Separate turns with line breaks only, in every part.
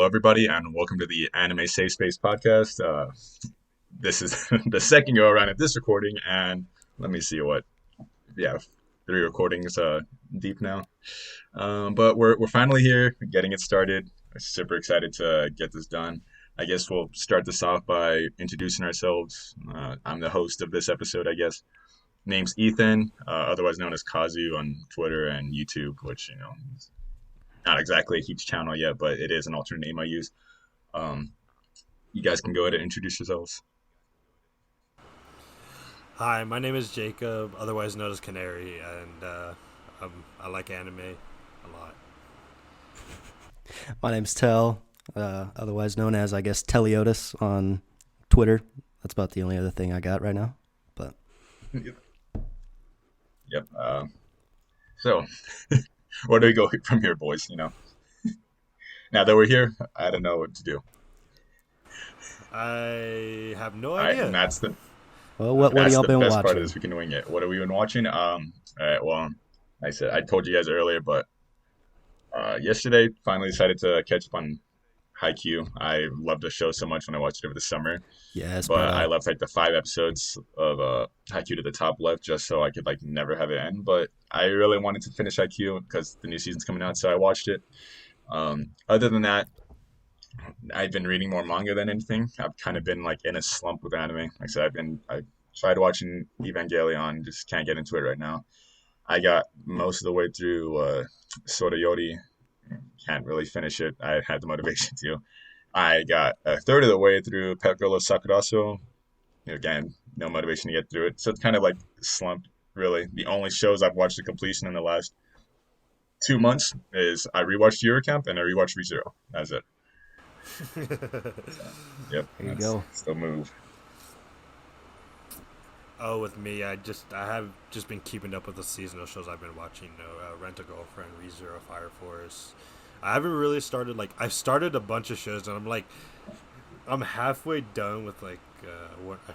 Hello, everybody, and welcome to the Anime Safe Space podcast. This is the second go around at this recording, and let me see yeah, three recordings deep now. But we're finally here, getting it started. Super excited to get this done. I guess we'll start this off by introducing ourselves. I'm the host of this episode, I guess. Name's Ethan, otherwise known as Kazu on Twitter and YouTube, which, is not exactly a huge channel yet, but it is an alternate name I use. Um, you guys can go ahead and introduce yourselves.
Hi, my name is Jacob, otherwise known as Canary, and I like anime a lot.
My name's Tel, otherwise known as, I guess, Teliotis on Twitter. That's about the only other thing I got right now. But
Yep. So, where do we go from here, boys? Now that we're here, I don't know what to do.
I have no
All right,
idea.
and that's the
well, what have
that's
y'all
the
been
best part of
watching?
this. We can wing it. What have we been watching? All right. Well, like I said, I told you guys earlier, but yesterday finally decided to catch up on Haikyuu. I loved the show so much when I watched it over the summer.
Yes,
But I
brother.
left like the 5 episodes of Haikyuu to the top left just so I could like never have it end. But I really wanted to finish Haikyuu because the new season's coming out, so I watched it. Other than that, I've been reading more manga than anything. I've kind of been like in a slump with anime. Like I said, I tried watching Evangelion, just can't get into it right now. I got most of the way through Sorayori, can't really finish it. I had the motivation to. I got a third of the way through Pet Girl of Sakuraso. Again, no motivation to get through it. So it's kind of like slump, really. The only shows I've watched to completion in the last 2 months is I rewatched Eurocamp and I rewatched ReZero. That's it. So, yep,
There you
that's
go.
still move.
Oh, with me, I have just been keeping up with the seasonal shows I've been watching. Rent a Girlfriend, ReZero, Fire Force. I haven't really started I've started a bunch of shows, and I'm halfway done with I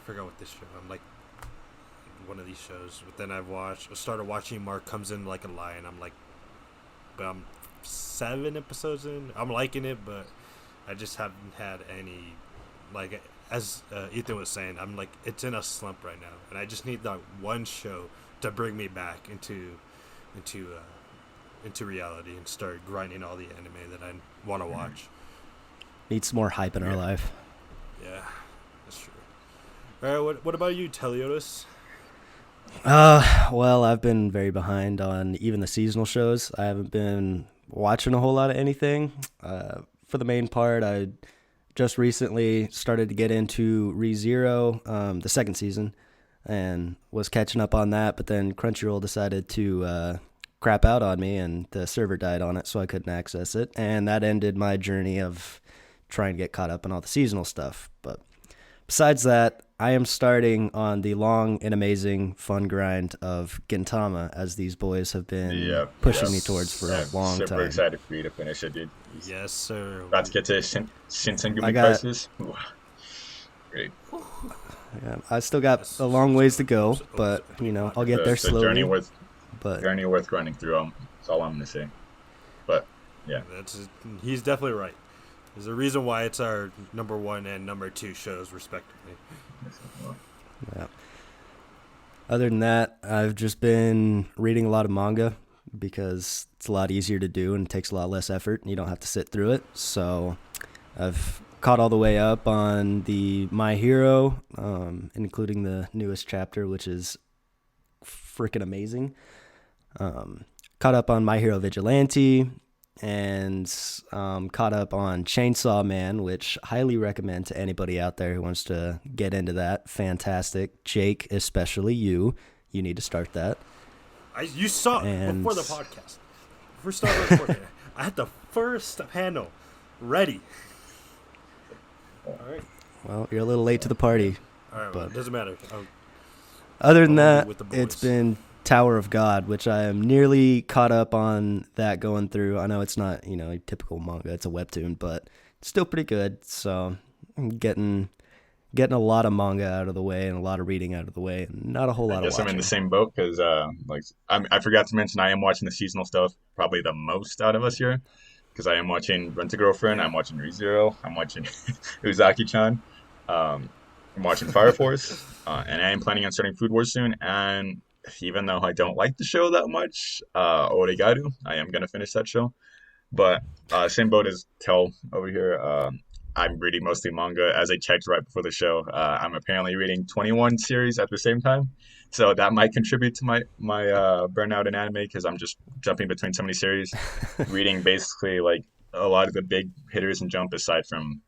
forgot what this show. I'm like one of these shows, but then I started watching Mark Comes In Like a Lion. But I'm 7 episodes in. I'm liking it, but I just haven't had any, as Ethan was saying, it's in a slump right now, and I just need that one show to bring me back into reality and start grinding all the anime that I want to watch.
Need some more hype in our
Yeah.
life.
Yeah, that's true. All right, what about you, Teliotis?
Well, I've been very behind on even the seasonal shows. I haven't been watching a whole lot of anything. For the main part, I just recently started to get into ReZero, the second season, and was catching up on that, but then Crunchyroll decided to crap out on me, and the server died on it, so I couldn't access it, and that ended my journey of trying to get caught up on all the seasonal stuff. But besides that, I am starting on the long and amazing fun grind of Gintama, as these boys have been
Yep,
pushing
yep.
me towards for a
I'm
long
super
time.
excited for you to finish it, dude.
Yes, sir.
About to get to
I
Shinsengumi
got
Crisis. Ooh, great.
Yeah, I still got a long ways to go, but I'll get there
It's a journey
slowly.
worth
But
grinding through. That's all I'm gonna say. But yeah,
He's definitely right. There's a reason why it's our number 1 and number 2 shows, respectively.
yeah. Other than that, I've just been reading a lot of manga because it's a lot easier to do and it takes a lot less effort and you don't have to sit through it. So I've caught all the way up on the My Hero, including the newest chapter, which is freaking amazing. Caught up on My Hero Vigilante, and caught up on Chainsaw Man, which I highly recommend to anybody out there who wants to get into that. Fantastic. Jake, especially you need to start that.
You saw it
And
before the podcast. Before we started recording, I had the first panel ready. All right.
well, you're a little late to the party.
All right, well,
But
it doesn't matter.
other than
I'll leave
that,
it with the
it's
boys.
been Tower of God, which I am nearly caught up on that going through. I know it's not, a typical manga, it's a webtoon, but it's still pretty good. So I'm getting a lot of manga out of the way and a lot of reading out of the way, and not a whole
I
lot of
guess I'm in
watching.
the same boat because I forgot to mention I am watching the seasonal stuff probably the most out of us here. because I am watching Rent a Girlfriend,
Yeah.
I'm watching ReZero, I'm watching Uzaki-chan, um, I'm watching Fire Force, and I am planning on starting Food Wars soon. And even though I don't like the show that much, Oregaru, I am gonna finish that show. But same boat as Kel over here. I'm reading mostly manga. As I checked right before the show, I'm apparently reading 21 series at the same time. So that might contribute to my burnout in anime because I'm just jumping between so many series, reading basically like a lot of the big hitters in Jump aside from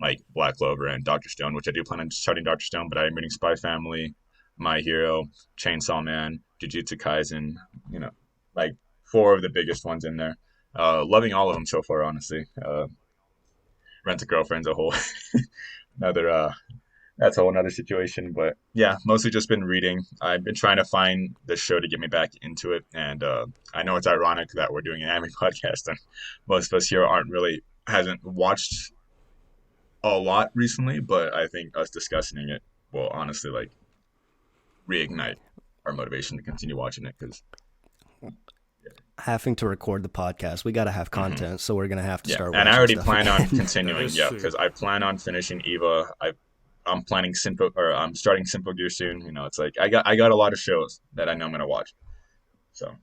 like Black Clover and Doctor Stone, which I do plan on starting Doctor Stone, but I'm reading Spy Family, My Hero, Chainsaw Man, Jujutsu Kaisen, you know, like four of the biggest ones in there. Loving all of them so far, honestly. Rent a Girlfriend's a whole another that's a whole another situation. But yeah, mostly just been reading. I've been trying to find the show to get me back into it, and I know it's ironic that we're doing an anime podcast, and most of us here aren't really hasn't watched a lot recently, but I think us discussing it will honestly like reignite our motivation to continue watching it because
Having to record the podcast, we got to have
mm-hmm.
content, so we're gonna have to
Yeah,
start
and I
watching
already
stuff
plan on
again.
That
continuing.
is
Yeah,
true.
because I plan on finishing Eva. I'm planning Simple or I'm starting Simple Gear soon. You know, it's like I got a lot of shows that I know I'm gonna watch. So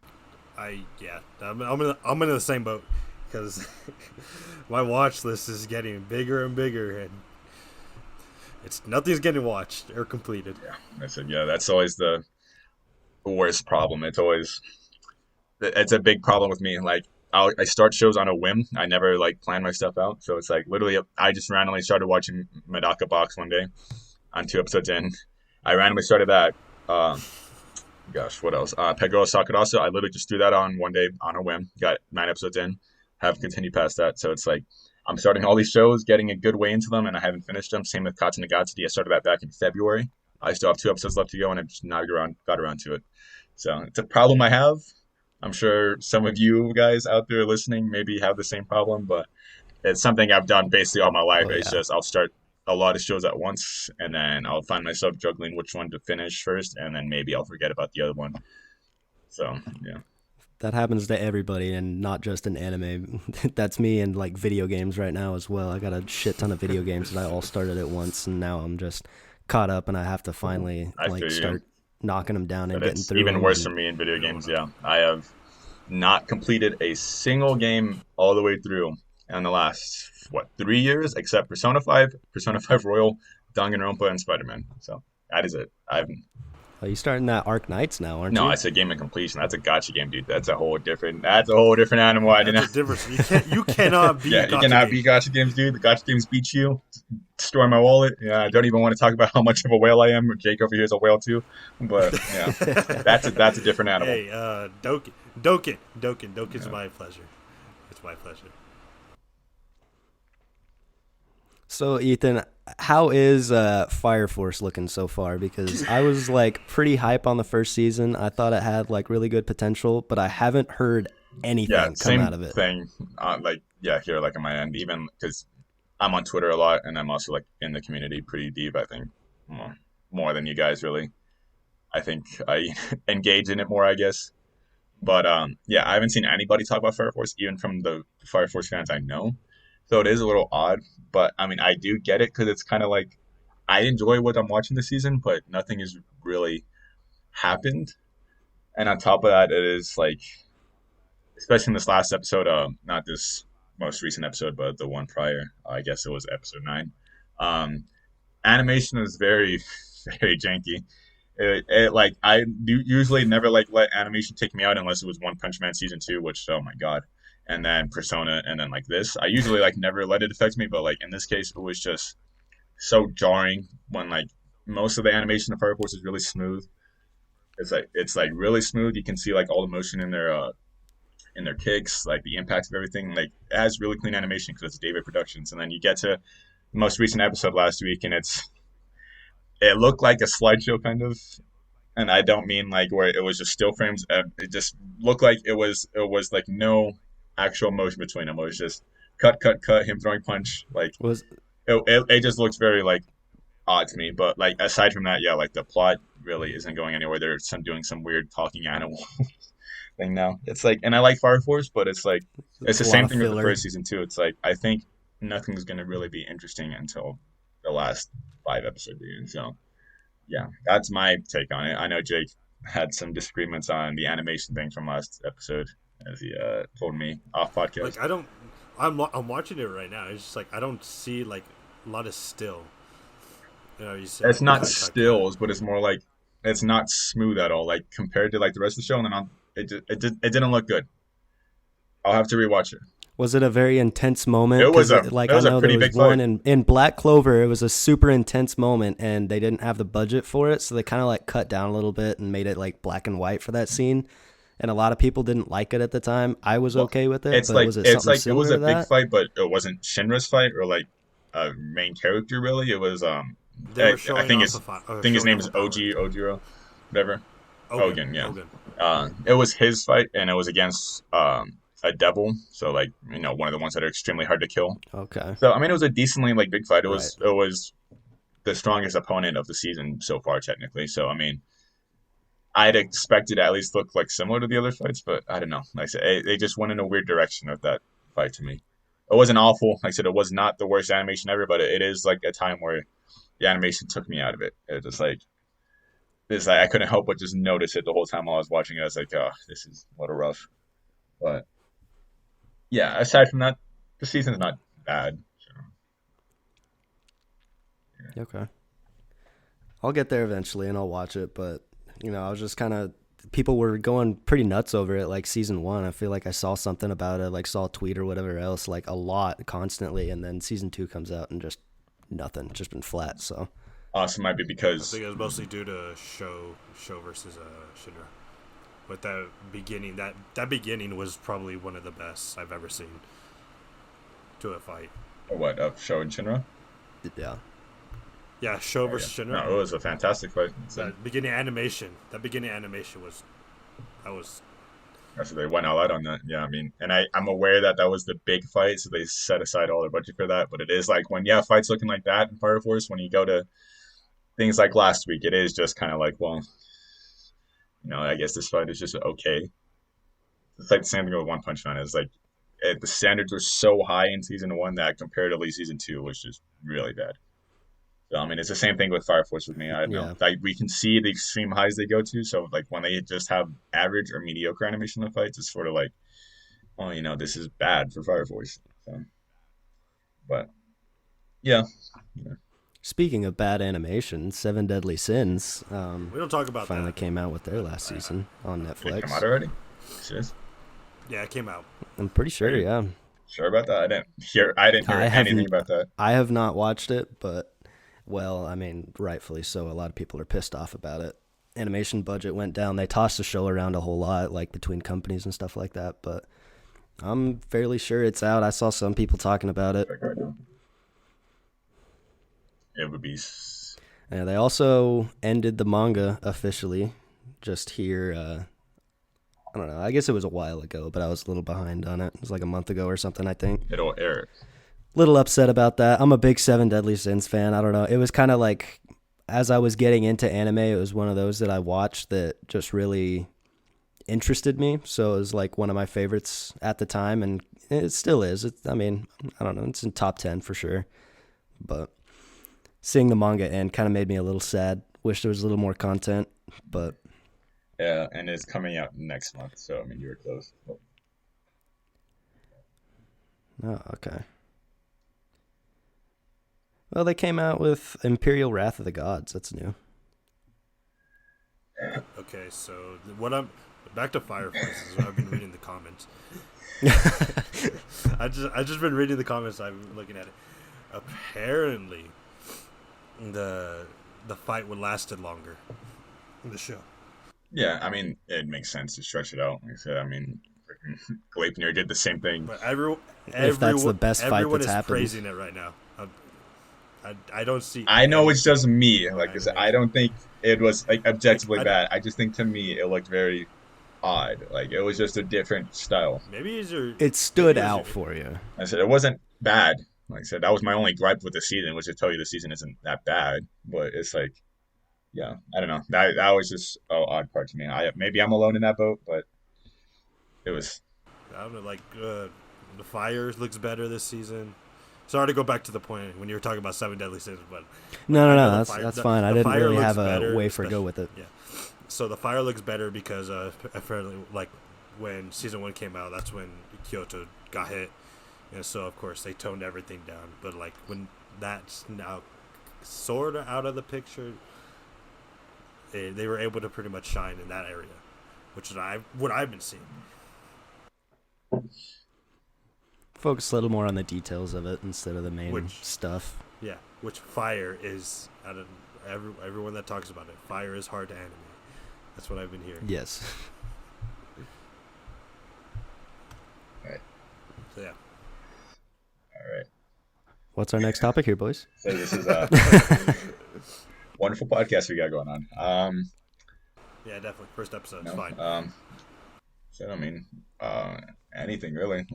I'm in the same boat because my watch list is getting bigger and bigger, and nothing's getting watched or completed.
yeah, I said yeah. That's always the worst problem. It's a big problem with me. Like I start shows on a whim. I never like plan my stuff out. So it's like literally I just randomly started watching Medaka Box one day on 2 episodes in. I randomly started that. Gosh, what else? Pegoro Sakurasa. I literally just threw that on one day on a whim. Got 9 episodes in. Have continued past that. So it's like I'm starting all these shows, getting a good way into them, and I haven't finished them. Same with Katsu no Gatsuki. I started that back in February. I still have 2 episodes left to go, and I've just not got around to it. So it's a problem I have. I'm sure some of you guys out there listening maybe have the same problem, but it's something I've done basically all my life.
Oh
It's
yeah,
just I'll start a lot of shows at once, and then I'll find myself juggling which one to finish first, and then maybe I'll forget about the other one. So yeah,
that happens to everybody, and not just in anime. That's me in like video games right now as well. I got a shit ton of video games that I all started at once, and now I'm just caught up, and I have to finally
I
like
feel you.
start knocking them down and
But
getting
it's
through
even
them.
worse for
And
me in video
No,
games.
no.
Yeah, I have not completed a single game all the way through in the last 3 years, except Persona 5 Royal, Danganronpa, and Spider-Man. So that is it. I've
oh, you starting that Arc Knights now, aren't
No,
you?
it's a game of completion. That's a gotcha game, dude. That's a whole different animal. I
That's a
didn't.
difference. You cannot
Yeah,
beat
you
gotcha
cannot beat
games.
gotcha games, dude. The gotcha games beat you. Destroy my wallet. Yeah, I don't even want to talk about how much of a whale I am. Jake over here is a whale too, but yeah, that's a different animal.
Hey, Doken's
Yeah.
my pleasure. It's my pleasure.
So Ethan, how is Fire Force looking so far? Because I was like pretty hype on the first season. I thought it had like really good potential, but I haven't heard
Yeah,
anything come out
same
of it.
thing. Like yeah, here like on my end, even because I'm on Twitter a lot, and I'm also like in the community pretty deep. I think more than you guys really. I think I engage in it more, I guess. But yeah, I haven't seen anybody talk about Fire Force, even from the Fire Force fans I know. So it is a little odd, but I mean, I do get it because it's kind of like I enjoy what I'm watching this season, but nothing has really happened. And on top of that, it is like, especially in this last episode, not this most recent episode, but the one prior, I guess it was episode 9. Um, Animation is very, very janky. Like I usually never like let animation take me out unless it was One Punch Man season 2, which oh my god, and then Persona, and then like this. I usually like never let it affect me, but like in this case, it was just so jarring when like most of the animation of Fire Force is really smooth. It's like really smooth. You can see like all the motion in their kicks, like the impact of everything. Like it has really clean animation because it's David Productions, and then you get to the most recent episode last week, and it looked like a slideshow kind of, and I don't mean like where it was just still frames. It just looked like it was like no actual motion between them. It was just cut, cut, cut. Him throwing punch. Like
Was
it just looks very like odd to me. But like aside from that, yeah, like the plot really isn't going anywhere. They're doing some weird talking animal thing now. It's like, and I like Fire Force, but it's like it's
It's
the
a lot
same
of
thing with the
filler.
first season too. It's like I think nothing's gonna really be interesting until the last 5 episodes begin. So yeah, that's my take on it. I know Jake had some disagreements on the animation thing from last episode, as he told me off podcast.
Like I don't. I'm watching it right now. It's just like I don't see like a lot of still. You know, you say
It's
like
not
cut, cut.
stills, but it's more like it's not smooth at all. Like compared to like the rest of the show, and then it didn't look good. I'll have to rewatch it.
Was it a very intense moment?
It was
Because
a
like
it
I
was a
know there
pretty
was
big fight.
one in Black Clover. It was a super intense moment, and they didn't have the budget for it, so they kind of like cut down a little bit and made it like black and white for that scene. And a lot of people didn't like it at the time. I was
Well,
okay with it, but was it
it's
something
like it was
similar
a
to
big
that?
fight, but it wasn't Shinra's fight or like a main character really. It was
They were
I
showing
think
off
his
showing
name
off
is
a power.
Ojiro, whatever.
Ogun,
Hogan, yeah.
Ogun.
It was his fight, and it was against a devil. So like one of the ones that are extremely hard to kill.
Okay,
So I mean, it was a decently like big fight.
right.
It was the strongest opponent of the season so far, technically. So I mean, I'd expect it to at least look like similar to the other fights, but I don't know. Like I said, they just went in a weird direction with that fight to me. It wasn't awful. Like I said, it was not the worst animation ever, but it is like a time where the animation took me out of it. It was just like this. I couldn't help but just notice it the whole time while I was watching it. I was like, oh, this is a little rough. But yeah, aside from that, the season's not bad. So,
Okay, I'll get there eventually, and I'll watch it. But I was just kind of people were going pretty nuts over it. Like season one, I feel like I saw something about it, like saw a tweet or whatever else, like a lot constantly, and then season two comes out and just nothing, just been flat. So
also might be
I
because
think it was mostly due to show versus Shinra. With that beginning, that beginning was probably one of the best I've ever seen to a fight.
what of Show and Shinra.
yeah,
Yeah, show
Oh yeah,
versus Shinra.
no, it was a fantastic fight. So,
That beginning animation was that was
so they went all out on that. Yeah, I mean, and I'm aware that that was the big fight, so they set aside all their budget for that. But it is like when fights looking like that in Fire Force, when you go to things like last week, it is just kind of like, well, I guess this fight is just okay. It's like the same thing with One Punch Man. It's like the standards were so high in season one that comparatively season two was just really bad. So I mean, it's the same thing with Fire Force with me. I don't know.
yeah.
Like we can see the extreme highs they go to. So like when they just have average or mediocre animation of fights, it's sort of like, well, this is bad for Fire Force. So, but yeah, yeah.
Speaking of bad animation, Seven Deadly Sins
we don't talk about
finally
that.
came out with their
But
last season on
Did it come out
Netflix.
already? Serious?
yeah, it came out.
I'm pretty
Are
sure,
you
yeah.
sure about that? I didn't hear
I
anything
haven't.
about that.
I have not watched it, but well, I mean, rightfully so. A lot of people are pissed off about it. Animation budget went down. They tossed the show around a whole lot, like between companies and stuff like that. But I'm fairly sure it's out. I saw some people talking about it.
Check right now. It would be.
And they also ended the manga officially. Just here, I don't know. I guess it was a while ago, but I was a little behind on it. It was like a month ago or something, I think.
It'll air.
Little upset about that. I'm a big Seven Deadly Sins fan. I don't know. It was kind of like as I was getting into anime, it was one of those that I watched that just really interested me. So it was like one of my favorites at the time, and it still is. I mean, I don't know. It's in top 10 for sure. But seeing the manga end kind of made me a little sad. Wish there was a little more content, but
Yeah, and it's coming out next month. So I mean, you were close.
oh, okay. Well, they came out with Imperial Wrath of the Gods. That's new.
Okay, so what I'm back to Fire Force is what I've been reading the comments. I just been reading the comments. I've been looking at it. Apparently, the fight would lasted longer in the show.
Yeah, I mean, it makes sense to stretch it out. Like I said, I mean, freaking Gleipnir did the same thing.
But
If that's the best fight
everyone
that's
is
happened.
praising it right now. I don't see.
I know it's just
anything
me.
on
Like I said, I
animation.
don't think it was like
Like
objectively bad. I just think to me it looked very odd. Like it was just a different style.
maybe is your
It stood
maybe is
out
your
for you.
I said it wasn't bad. Like I said, that was my only gripe with the season, which to tell you the season isn't that bad. But it's like, yeah, I don't know. That was just an odd part to me. Maybe I'm alone in that boat, but It was.
I don't know, like the Fire looks better this season. Sorry to go back to the point when you were talking about Seven Deadly Sins, but like
No, no,
I know
no.
the
That's
Fire,
that's fine. I
the
didn't
Fire
really
looks
have a
better,
way for go
especially
with it.
yeah. So the Fire looks better because apparently like when season 1 came out, that's when Kyoto got hit, and so of course they toned everything down. But like when that's now sort of out of the picture, they were able to pretty much shine in that area, which is what I've been seeing.
Focus a little more on the details of it instead of the main
Which
stuff.
yeah, which Fire is out of everyone that talks about it. Fire is hard to animate. That's what I've been hearing.
Yes.
All right.
So yeah.
All right.
What's our next topic here, boys?
So this is a wonderful podcast we got going on.
Yeah, definitely. First episode. It's
No,
fine.
so I mean, anything really.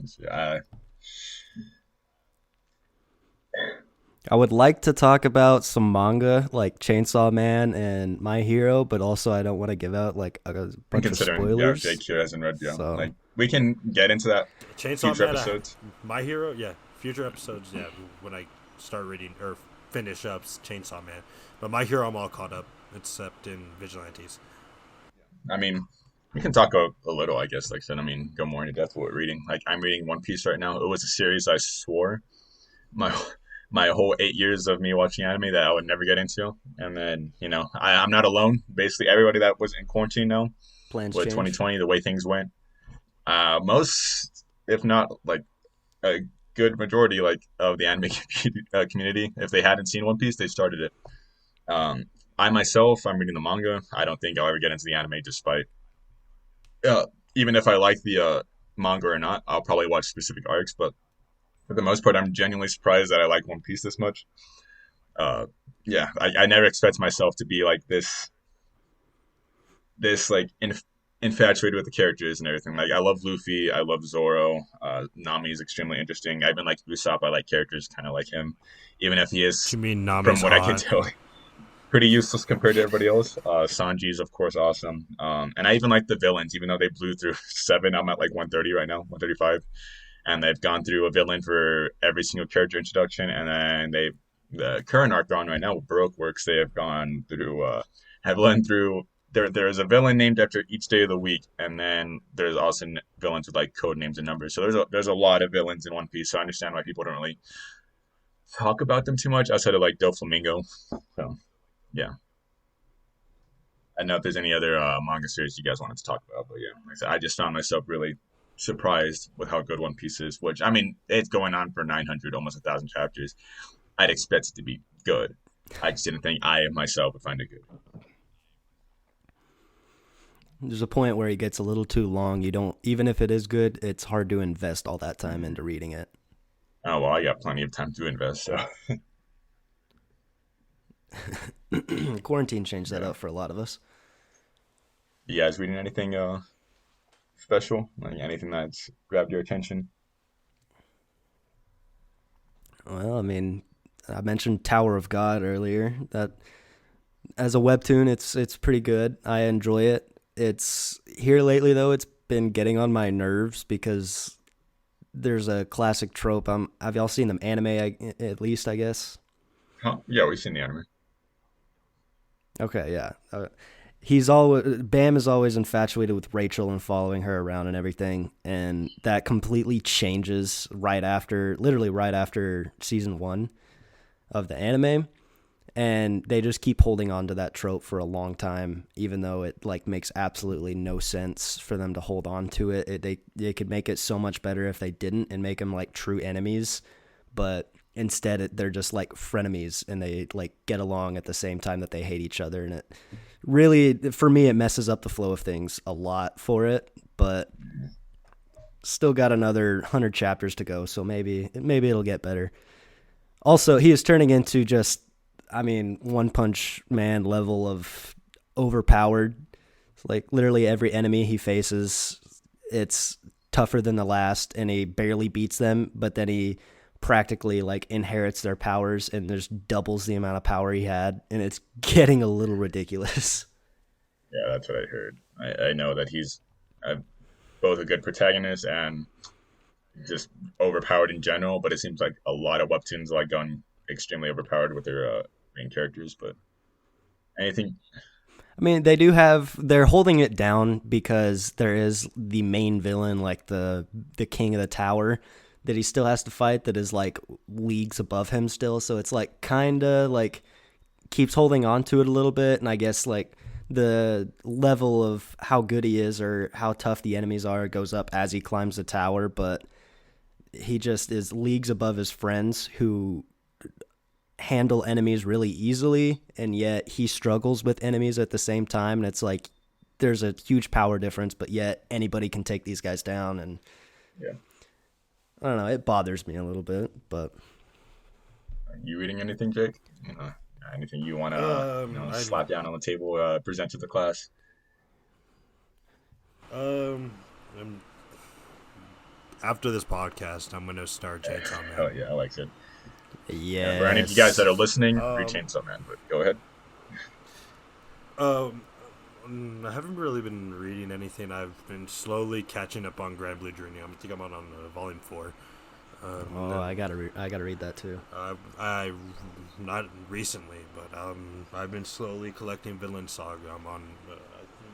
I would like to talk about some manga like Chainsaw Man and My Hero, but also I don't want to give out like a
I'm
bunch of
considering,
spoilers.
JQ hasn't read,
So
like we can get into that
Chainsaw
future
Man.
episodes.
My Hero. Yeah, future episodes. Yeah, when I start reading or finish up Chainsaw Man. But My Hero, I'm all caught up except in Vigilantes.
I mean, we can talk a little, I guess. Like I said, I mean, go more into depth with what we're reading. Like I'm reading One Piece right now. It was a series I swore my my whole 8 years of me watching anime that I would never get into. And then, I'm not alone. Basically, everybody that was in quarantine now
Plans
with
change.
2020, the way things went, most, if not like a good majority, like of the anime community, if they hadn't seen One Piece, they started it. Um, I myself, I'm reading the manga. I don't think I'll ever get into the anime, despite uh, even if I like the manga or not. I'll probably watch specific arcs, but for the most part, I'm genuinely surprised that I like One Piece this much. Uh, yeah, I never expect myself to be like this like infatuated with the characters and everything. Like I love Luffy, I love Zoro. Nami is extremely interesting. I even like Usopp. I like characters kind of like him, even if he
What
is,
you mean
from
Nami's
what I can
hot?
tell, pretty useless compared to everybody else. Sanji is of course awesome, and I even like the villains, even though they blew through seven. I'm at like 130 right now, 135, and they've gone through a villain for every single character introduction, and then the current arc they're on right now with Baroque Works, they have gone through have run through. There's a villain named after each day of the week, and then there's also villains with like code names and numbers. So there's a lot of villains in One Piece. So I understand why people don't really talk about them too much outside of like Doflamingo. So yeah, I don't know if there's any other manga series you guys wanted to talk about, but yeah, like I said, I just found myself really surprised with how good One Piece is. Which I mean, it's going on for 900, almost 1,000 chapters. I'd expect it to be good. I just didn't think I myself would find it good.
There's a point where it gets a little too long. You don't, even if it is good, it's hard to invest all that time into reading it.
Oh well, I got plenty of time to invest. So
Quarantine changed that
yeah.
up for a lot of us.
You guys reading anything special? Like anything that's grabbed your attention?
Well, I mean, I mentioned Tower of God earlier. That as a webtoon, it's pretty good. I enjoy it. It's here lately though. It's been getting on my nerves because there's a classic trope. Have y'all seen them anime? At least I guess.
Huh? Yeah, we've seen the anime.
Okay, yeah. He's always Bam is always infatuated with Rachel and following her around and everything, and that completely changes literally right after season 1 of the anime, and they just keep holding on to that trope for a long time, even though it like makes absolutely no sense for them to hold on to it. They could make it so much better if they didn't and make them like true enemies, but instead they're just like frenemies and they like get along at the same time that they hate each other, and it really, for me, it messes up the flow of things a lot for it, but still got another 100 chapters to go, so maybe it'll get better. Also, he is turning into just, I mean, One Punch Man level of overpowered. Like literally every enemy he faces, it's tougher than the last, and he barely beats them, but then he practically like inherits their powers and just doubles the amount of power he had, and it's getting a little ridiculous.
Yeah, that's what I heard. I know that he's. both a good protagonist and just overpowered in general. But it seems like a lot of webtoons like gone extremely overpowered with their main characters. But anything,
I mean, they're holding it down because there is the main villain, like the king of the tower, that he still has to fight that is like leagues above him still. So it's like kind of like keeps holding on to it a little bit. And I guess like the level of how good he is or how tough the enemies are goes up as he climbs the tower. But he just is leagues above his friends who handle enemies really easily, and yet he struggles with enemies at the same time. And it's like there's a huge power difference, but yet anybody can take these guys down. And
yeah.
I don't know, it bothers me a little bit. But
You reading anything, Jake? Anything you want to slap down on the table, present to the class?
Um, I'm, after this podcast, I'm gonna start Chainsaw Man.
Oh yeah, I like it.
yeah,
For any of you guys that are listening, read Chainsaw Man. But go ahead.
I haven't really been reading anything. I've been slowly catching up on Grand Blue Journey. I think I'm on volume 4.
I gotta read that too.
I not recently, but I've been slowly collecting Vinland Saga. I'm on I think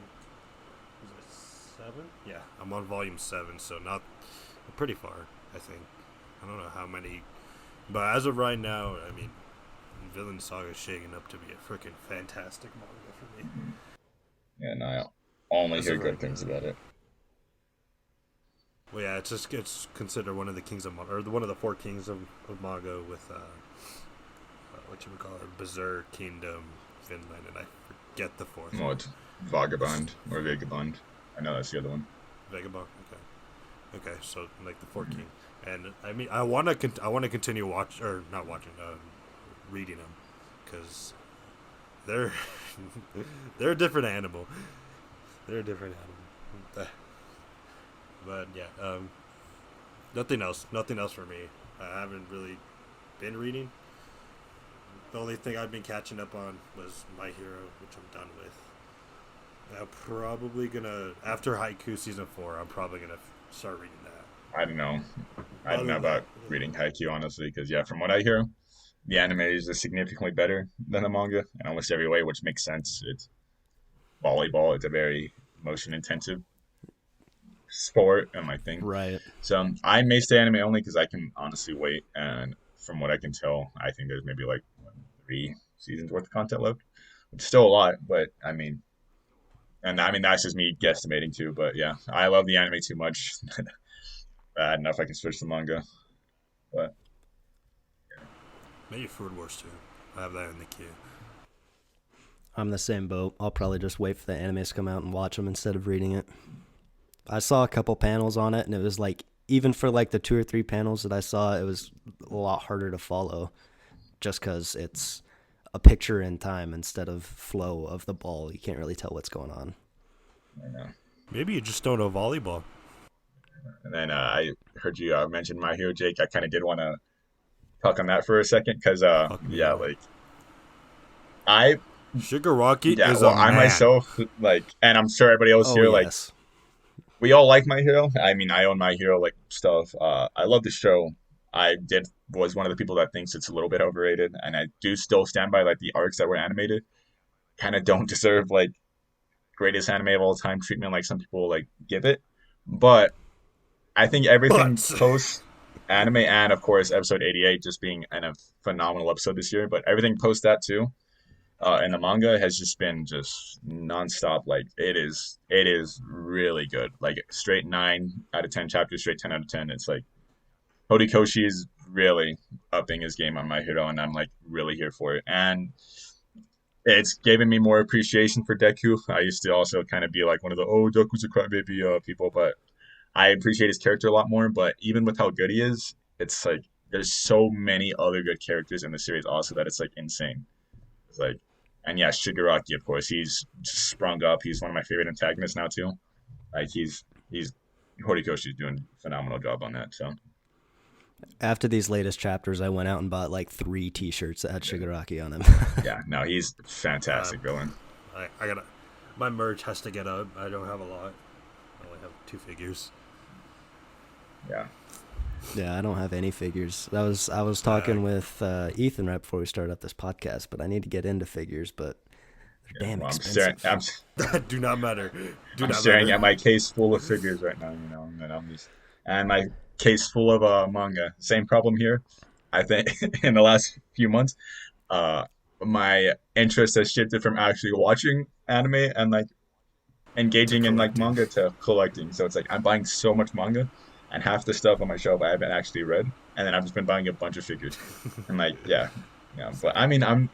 is it 7? Yeah, I'm on volume 7, so not pretty far. I think I don't know how many, but as of right now, I mean, Vinland Saga is shaking up to be a freaking fantastic manga for me.
Yeah, no, I only
As
hear
of
good
right
things
now.
about it.
Well, yeah, it's considered one of the kings of or one of the 4 kings of manga with what you would call it, Berserk, Kingdom, Finland, and I forget the 4th.
Well, it's Vagabond or Vagabond. I know that's the other one.
Vagabond. Okay, so like the 4 king, and I mean I wanna continue reading them, because they're they're a different animal. They're a different animal. But yeah, nothing else for me. I haven't really been reading. The only thing I've been catching up on was My Hero, which I'm done with. I'm probably gonna, after Haiku season 4, I'm probably gonna start reading that.
I don't know. I don't know about reading Haikyuu honestly, because yeah, from what I hear, the anime is significantly better than the manga in almost every way, which makes sense. It's volleyball. It's a very motion intensive sport and my thing.
Right.
So I may stay anime only because I can honestly wait. And from what I can tell, I think there's maybe like 3 seasons worth of content left, which is still a lot. But I mean, that's just me guesstimating too. But yeah, I love the anime too much. I don't know if I can switch to manga, but
Maybe Food Wars 2. I have that in the queue.
I'm the same boat. I'll probably just wait for the animes to come out and watch them instead of reading it. I saw a couple panels on it, and it was like, even for like the 2 or 3 panels that I saw, it was a lot harder to follow just because it's a picture in time instead of flow of the ball. You can't really tell what's going on.
I don't know.
Maybe you just don't know volleyball.
And then I heard you mention My Hero, Jake. I kind of did want to talk on that for a second because, yeah, like I,
Shigaraki
yeah,
is
well,
a
I
man.
myself, like, and I'm sure everybody else here, like,
yes.
we all like My Hero. I mean, I own My Hero, like, stuff. I love the show. Was one of the people that thinks it's a little bit overrated, and I do still stand by, like, the arcs that were animated kind of don't deserve, like, greatest anime of all time treatment like some people, like, give it. But I think everything
But
post anime and of course episode 88 just being a phenomenal episode this year, but everything post that too, and the manga has just been just nonstop. Like it is really good. Like straight 9 out of 10 chapters, straight 10 out of 10. It's like Horikoshi is really upping his game on My Hero, and I'm like really here for it. And it's given me more appreciation for Deku. I used to also kind of be like one of the Deku's a crybaby people, but I appreciate his character a lot more. But even with how good he is, it's like there's so many other good characters in the series also that it's like insane. It's like, and yeah, Shigaraki, of course, he's sprung up. He's one of my favorite antagonists now too. Like he's Horikoshi's doing a phenomenal job on that. So
After these latest chapters, I went out and bought like 3 T-shirts that had Shigaraki on them.
yeah, no, he's fantastic villain.
I gotta. My merch has to get up. I don't have a lot. I only have 2 figures.
Yeah.
Yeah, I don't have any figures. I was
Uh,
talking with Ethan right before we started up this podcast, but I need to get into figures, but they're
Yeah.
damn
Well, I'm staring.
expensive.
do not matter. Do
I'm
not
staring
matter.
at my case full of figures right now. And I'm just and my case full of manga. Same problem here. I think in the last few months, uh, my interest has shifted from actually watching anime and like
To
engaging in like
collecting.
manga to collecting. So it's like I'm buying so much manga, and half the stuff on my shelf I haven't actually read, and then I've just been buying a bunch of figures. And like, yeah, yeah. But I
Same.
mean, I'm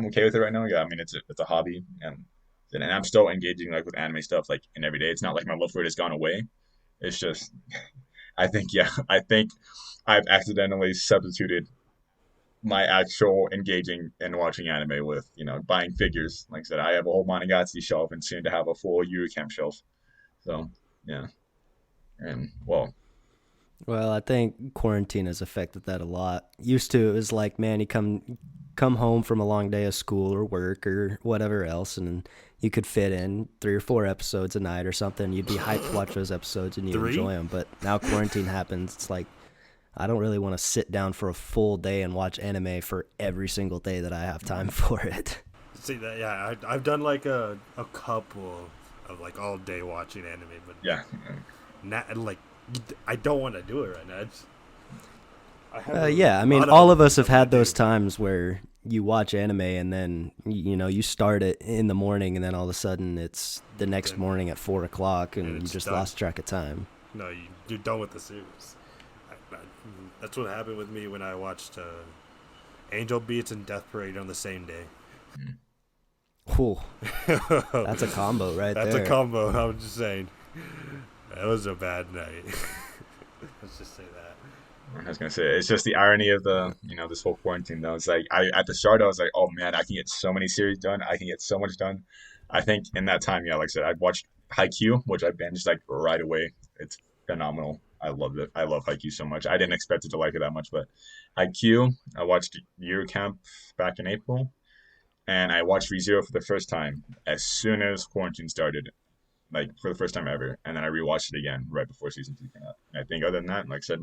okay with it right now. Yeah, I mean, it's a hobby, and I'm still engaging like with anime stuff like in every day. It's not like my love for it has gone away. It's just I think yeah, I think I've accidentally substituted my actual engaging and watching anime with buying figures. Like I said, I have a whole Monogatari shelf and soon to have a full Yuru Camp shelf. So yeah, and well,
Well, I think quarantine has affected that a lot. Used to, it was like, man, you come home from a long day of school or work or whatever else, and you could fit in 3 or 4 episodes a night or something. You'd be hyped to watch those episodes and you
3?
enjoy them. But now quarantine happens. It's like I don't really want to sit down for a full day and watch anime for every single day that I have time for it.
See that? Yeah, I've done like a couple of like all day watching anime, but
yeah,
not like I don't want to do it right now. I have
Yeah, I
a
mean,
lot of
all of
other
us have
stuff to
had those
do.
times where you watch anime and then you start it in the morning and then all of a sudden it's the next
Then
morning at 4 o'clock
and
and you
it's
just
done.
lost track of time.
No, you're done with the series. That's what happened with me when I watched Angel Beats and Death Parade on the same day.
Whew, that's a combo right
That's a
there.
combo. I'm just saying. That was a bad night. Let's just say that.
I was gonna say it's just the irony of the this whole quarantine though. It's like I at the start I was like, oh man, I can get so many series done. I can get so much done. I think in that time, yeah, like I said, I watched Haikyuu, which I binged like right away. It's phenomenal. I loved it. I love Haikyuu so much. I didn't expect it to like it that much, but Haikyuu, I watched Year Camp back in April, and I watched ReZero for the first time as soon as quarantine started, like for the first time ever. And then I rewatched it again right before season 2 came out. And I think other than that, like I said,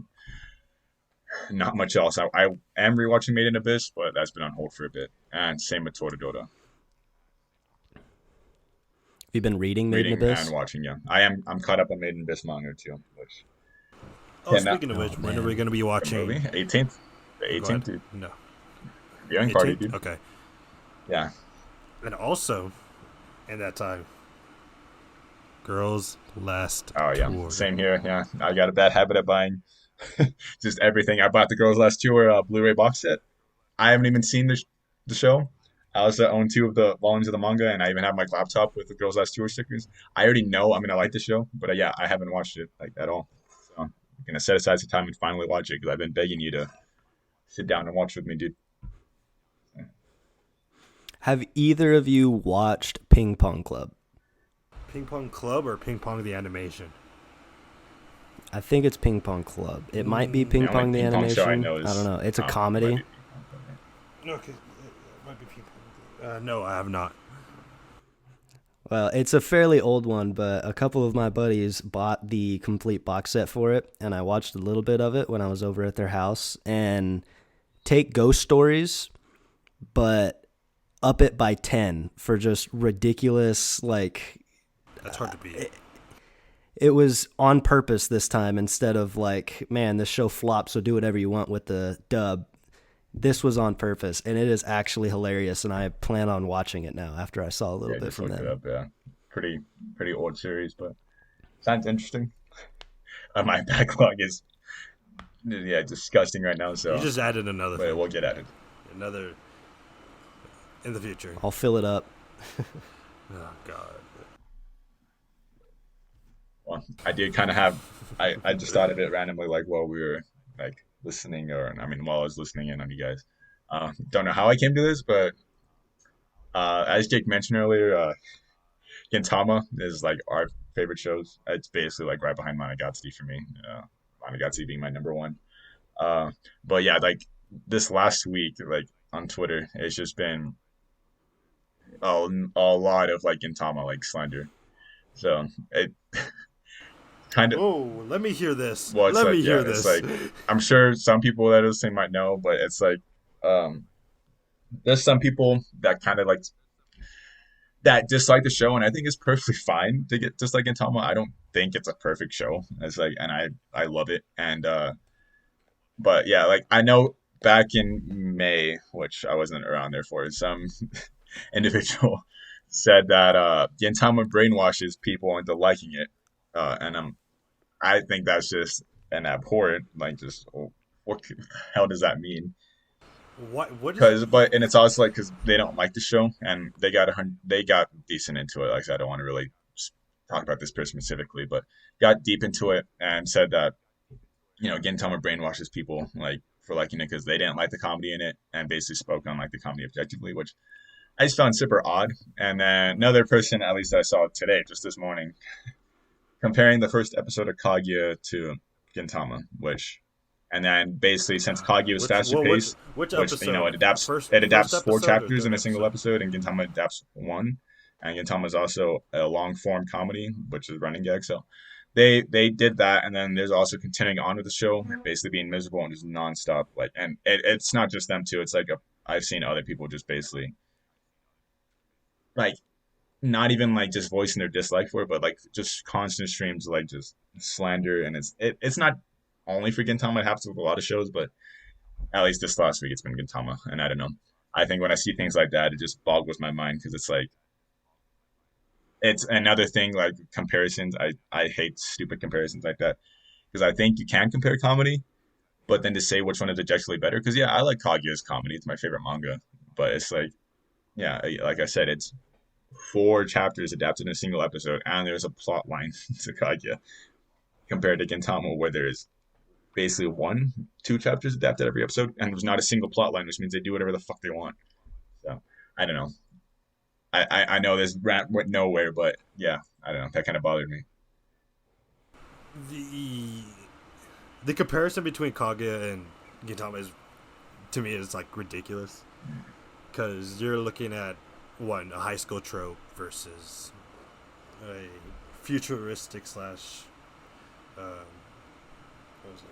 not much else. I am rewatching Made in Abyss, but that's been on hold for a bit. And same with Toradora.
Have you been reading Made in
Reading and
Abyss?
watching, yeah. I'm caught up on Made in Abyss manga too, which
Oh,
cannot
speaking of
Oh
which, when are we
man.
going to be
the movie.
watching?
18th. The
Go ahead.
18th, dude.
No.
Viewing party,
18th?
dude.
Okay.
Yeah.
And also, in that time, Girls Last
Oh yeah.
Tour.
Same here. Yeah. I got a bad habit of buying just everything. I bought the Girls Last Tour Blu-ray box set. I haven't even seen the show. I also own 2 of the volumes of the manga, and I even have my laptop with the Girls Last Tour stickers. I already know I'm gonna like the show, but yeah, I haven't watched it like at all. So I'm gonna set aside some time and finally watch it because I've been begging you to sit down and watch with me, dude.
Have either of you watched Ping Pong Club?
Ping Pong Club or Ping Pong the Animation?
I think it's Ping Pong Club. It might be
The
Ping
only
Pong the
ping pong show I
animation.
know
I don't
is
know. It's a
it might
comedy.
be ping pong club, right?
Okay. It might be Ping Pong. No, I have not.
Well, it's a fairly old one, but a couple of my buddies bought the complete box set for it, and I watched a little bit of it when I was over at their house. And take ghost stories, but up it by 10 for just ridiculous, like,
That's hard to beat.
it was on purpose this time instead of like, man, this show flopped, so do whatever you want with the dub. This was on purpose, and it is actually hilarious, and I plan on watching it now after I saw a little
Yeah,
bit
just
from
looked it
them.
up. Yeah, pretty old series, but sounds interesting. My backlog is yeah disgusting right now.
You
So,
just added another
but
thing.
we'll get at it.
Another in the future.
I'll fill it up.
Oh, God.
Well, I did kind of have. I just thought of it randomly, like while we were like listening, or I mean, while I was listening in on you guys. Don't know how I came to this, but as Jake mentioned earlier, Gintama is like our favorite shows. It's basically like right behind Monogatari for me. Monogatari being my number one. Uh, but yeah, like this last week, like on Twitter, it's just been a lot of like Gintama like slander. So it kind of,
Oh, let me hear this.
well, it's
Let
like,
me
yeah,
hear
it's
this.
like, I'm sure some people that are listening might know, but it's like, um, there's some people that kind of like that dislike the show, and I think it's perfectly fine to get dislike Gintama. I don't think it's a perfect show. It's like, and I love it, and but yeah, like I know back in May, which I wasn't around there for, some individual said that Gintama brainwashes people into liking it, and I think that's just an abhorrent, like just what the hell does that mean?
What? What is?
Because but and it's also like because they don't like the show and they got decent into it. Like I said, I don't want to really talk about this person specifically, but got deep into it and said that Gintama brainwashes people like for liking it because they didn't like the comedy in it and basically spoke on like the comedy objectively, which I just found super odd. And then another person, at least I saw today, just this morning, comparing the first episode of Kaguya to Gintama, which, and then basically since Kaguya was
Which?
faster
Well,
paced,
which
which
episode?
it
First
adapts four
episode or
chapters in
third
a single
episode?
episode, and Gintama adapts one, and Gintama is also a long form comedy, which is running gag. So they did that, and then there's also continuing on with the show, basically being miserable and just nonstop. Like, and it's not just them too. It's like I've seen other people just basically like not even like just voicing their dislike for it, but like just constant streams of like just slander, and it's not only for Gintama. It happens with a lot of shows, but at least this last week it's been Gintama, and I don't know. I think when I see things like that, it just boggles my mind because it's like it's another thing like comparisons. I hate stupid comparisons like that because I think you can compare comedy, but then to say which one is objectively better because yeah, I like Kaguya's comedy. It's my favorite manga, but it's like yeah, like I said, it's four chapters adapted in a single episode, and there's a plot line to Kaguya compared to Gintama, where there's basically one, two chapters adapted every episode, and there's not a single plot line, which means they do whatever the fuck they want. So I don't know. I know this rant went nowhere, but yeah, I don't know. That kind of bothered me.
The the comparison between Kaguya and Gintama is, to me, is like ridiculous because you're looking at one a high school trope versus a futuristic slash what was it?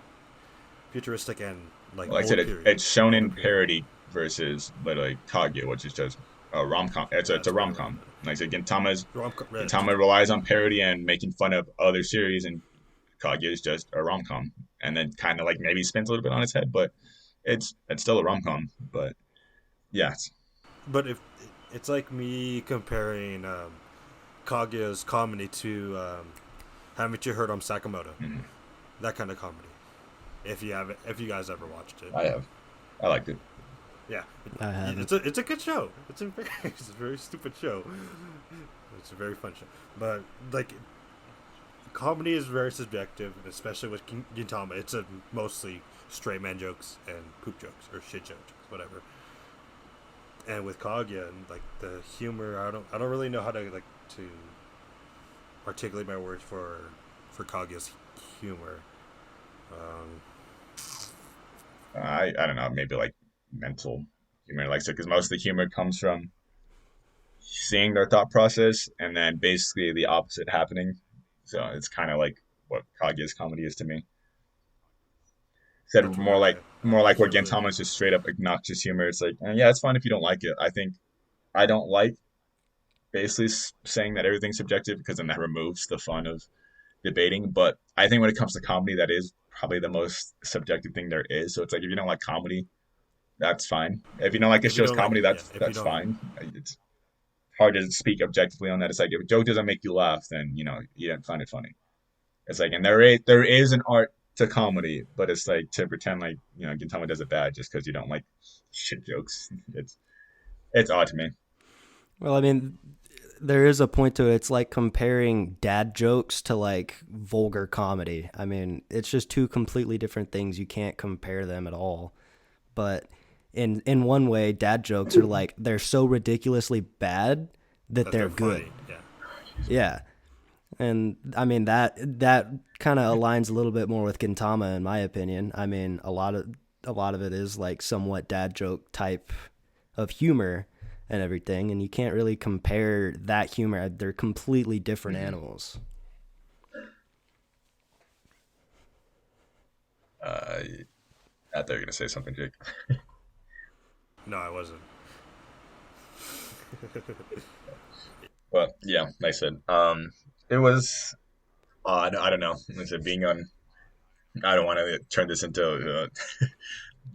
Futuristic and like
Like I said,
old period,
it's shown
older
in
period.
parody versus literally Kaguya, which is just a rom com. It's a
That's
rom
whatever.
com. Like I said, Gintama's
Rom-
Gintama relies on parody and making fun of other series, and Kaguya is just a rom com, and then kind of like maybe spins a little bit on its head, but it's still a rom com. But yeah,
But if it's like me comparing Kaguya's comedy to Haven't You Heard on Sakamoto?
mhm.
That kind of comedy. If you guys ever watched it,
I have. I liked it.
yeah,
I haven't.
it's a good show. It's a very stupid show. It's a very fun show, but like comedy is very subjective, especially with Gintama. It's a mostly straight man jokes and poop jokes or shit jokes, whatever. And with Kaguya and like the humor, I don't really know how to like to articulate my words for Kaguya's humor. Um,
I don't know, maybe like mental humor, like I said, because most of the humor comes from seeing their thought process and then basically the opposite happening. So it's kind of like what Kaguya's comedy is to me. Said
that's why
more
I
like what
can't really.
Gintama is just straight up obnoxious humor. It's like, yeah, it's fine if you don't like it. I think I don't like basically saying that everything's subjective because then that removes the fun of debating. But I think when it comes to comedy, that is probably the most subjective thing there is. So it's like if you don't like comedy, that's fine. If you don't like a
If you
show's
don't like,
comedy,
yeah, if you
that's
don't,
fine. It's hard to speak objectively on that. It's like if a joke doesn't make you laugh, then you don't find it funny. It's like, and there is an art to comedy, but it's like to pretend like Gintama does it bad just because you don't like shit jokes. It's odd to me.
Well, I mean, there is a point to it. It's like comparing dad jokes to like vulgar comedy. I mean, it's just two completely different things. You can't compare them at all. But in one way, dad jokes are like they're so ridiculously bad that
that they're
they're good.
funny. Yeah,
Yeah. And I mean that kind of aligns a little bit more with Gintama in my opinion. I mean, a lot of it is like somewhat dad joke type of humor and everything, and you can't really compare that humor. They're completely different
Mhm.
animals.
Uh, I thought you were gonna say something, Jake.
No, I wasn't.
But yeah, like I said, it was odd. I don't know. Like I said, being on. I don't want to turn this into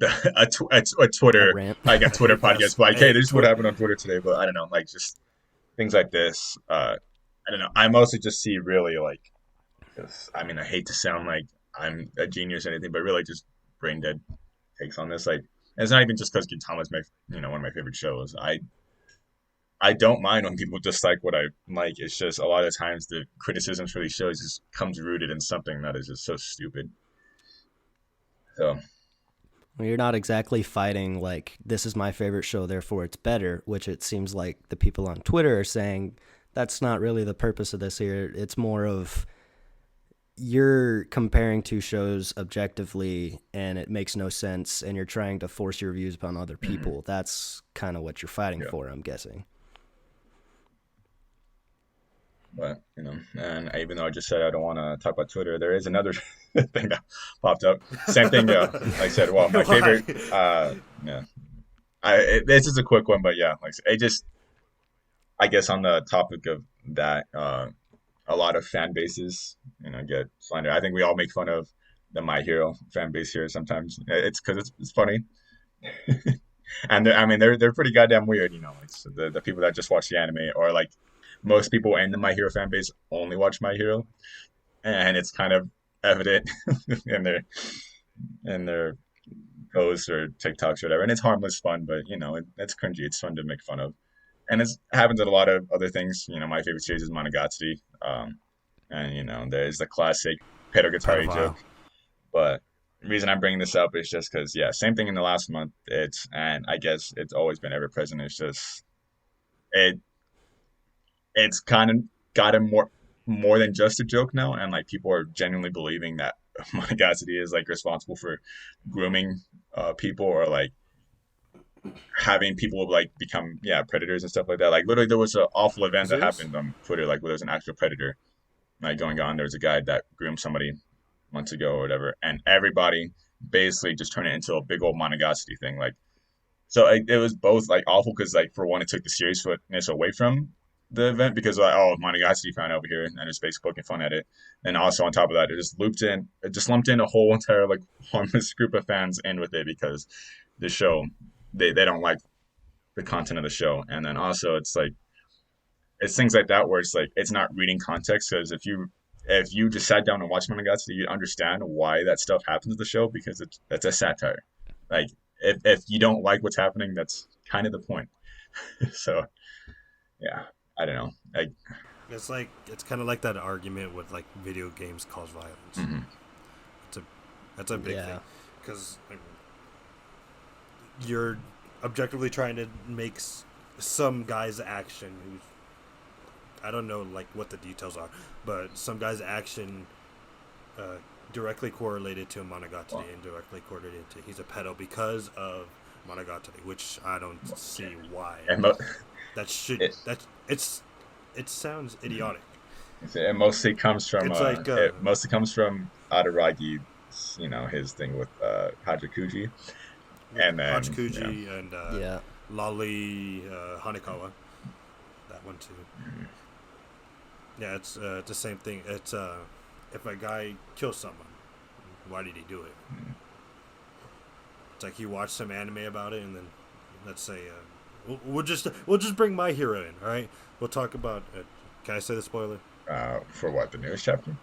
a
A
Twitter,
rant.
like a Twitter podcast.
Yes.
But like, hey,
Hey,
this is what happened on Twitter today. But I don't know, like just things like this. I don't know. I mostly just see really like, I mean, I hate to sound like I'm a genius or anything, but really just brain dead takes on this. Like, and it's not even just because Gintama's my, one of my favorite shows. I don't mind when people dislike what I like. It's just a lot of times the criticisms for these shows just comes rooted in something that is just so stupid. So
Well, you're not exactly fighting like this is my favorite show, therefore it's better, which it seems like the people on Twitter are saying that's not really the purpose of this here. It's more of you're comparing two shows objectively and it makes no sense and you're trying to force your views upon other
mhm,
people. That's kind of what you're fighting
yeah.
for, I'm guessing.
But and even though I just said I don't want to talk about Twitter, there is another thing that popped up. Same thing. Yeah, like I said, well, my
why?
favorite. Yeah, this is a quick one, but yeah, like I just, I guess on the topic of that, a lot of fan bases, get slandered. I think we all make fun of the My Hero fan base here sometimes. It's because it's funny, and I mean they're pretty goddamn weird. Like so the people that just watch the anime or like most people in the My Hero fan base only watch My Hero, and it's kind of evident in their posts or TikToks or whatever. And it's harmless fun, but it's cringy. It's fun to make fun of, and it happens at a lot of other things. My favorite series is Monogatari, and there's the classic pedal guitar
Pedophile.
joke. But the reason I'm bringing this up is just because yeah, same thing in the last month. And I guess it's always been ever present. It's just it it's kind of gotten more than just a joke now, and like people are genuinely believing that Monogatari is like responsible for grooming people or like having people like become predators and stuff like that. Like literally, there was an awful
You
event that
serious?
happened on Twitter, like where there was an actual predator like going on. There was a guy that groomed somebody months ago or whatever, and everybody basically just turned it into a big old Monogatari thing. Like so it was both like awful because like for one, it took the seriousness away from the event because like oh Monogatari fan over here and it's basically poking fun at it, and also on top of that, it just lumped in a whole entire like harmless group of fans in with it because the show they don't like the content of the show, and then also it's like it's things like that where it's like it's not reading context because if you just sat down and watched Monogatari, you understand why that stuff happens in the show because that's a satire. Like if you don't like what's happening, that's kind of the point. So yeah, I don't know. Like,
It's kind of like that argument with like video games cause violence.
mhm.
It's a That's a big thing
Yeah.
because you're objectively trying to make some guy's action who's I don't know like what the details are, but some guy's action uh, directly correlated to Monogatari
Well,
and directly correlated to he's a pedo because of Monogatari, which I don't see why.
and
That should
it,
that it sounds
mhm.
idiotic.
It mostly comes from
It's like
Araragi, his thing with Hajakuji,
with
and then yeah,
Hachukuji and
Yeah.
Lolly Hanekawa, that one too.
mhm,
Yeah, it's the same thing. It's if a guy kills someone, why did he do it?
mhm.
It's like he watched some anime about it, and then let's say we'll just bring My Hero in. All right, we'll talk about. Can I say the spoiler?
For what the newest chapter?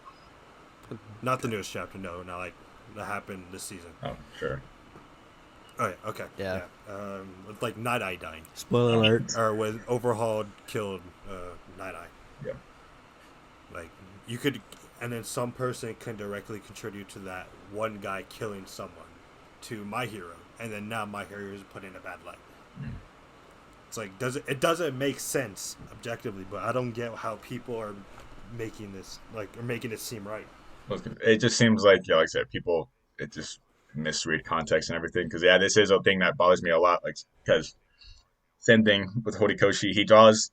Not the newest chapter. No, not like that happened this season.
Oh, sure.
Oh yeah, okay,
Yeah.
yeah. With like Night Eye dying,
Spoiler
Oh,
alert.
or with Overhauled killed Night Eye.
yeah.
Like you could, and then some person can directly contribute to that one guy killing someone to My Hero, and then now My Hero is put in a bad light.
Mhm.
It's like it doesn't make sense objectively, but I don't get how people are making this or making it seem right.
It just seems like, yeah, like I said, people it just misread context and everything. Because yeah, this is a thing that bothers me a lot. Like, because same thing with Horikoshi, he draws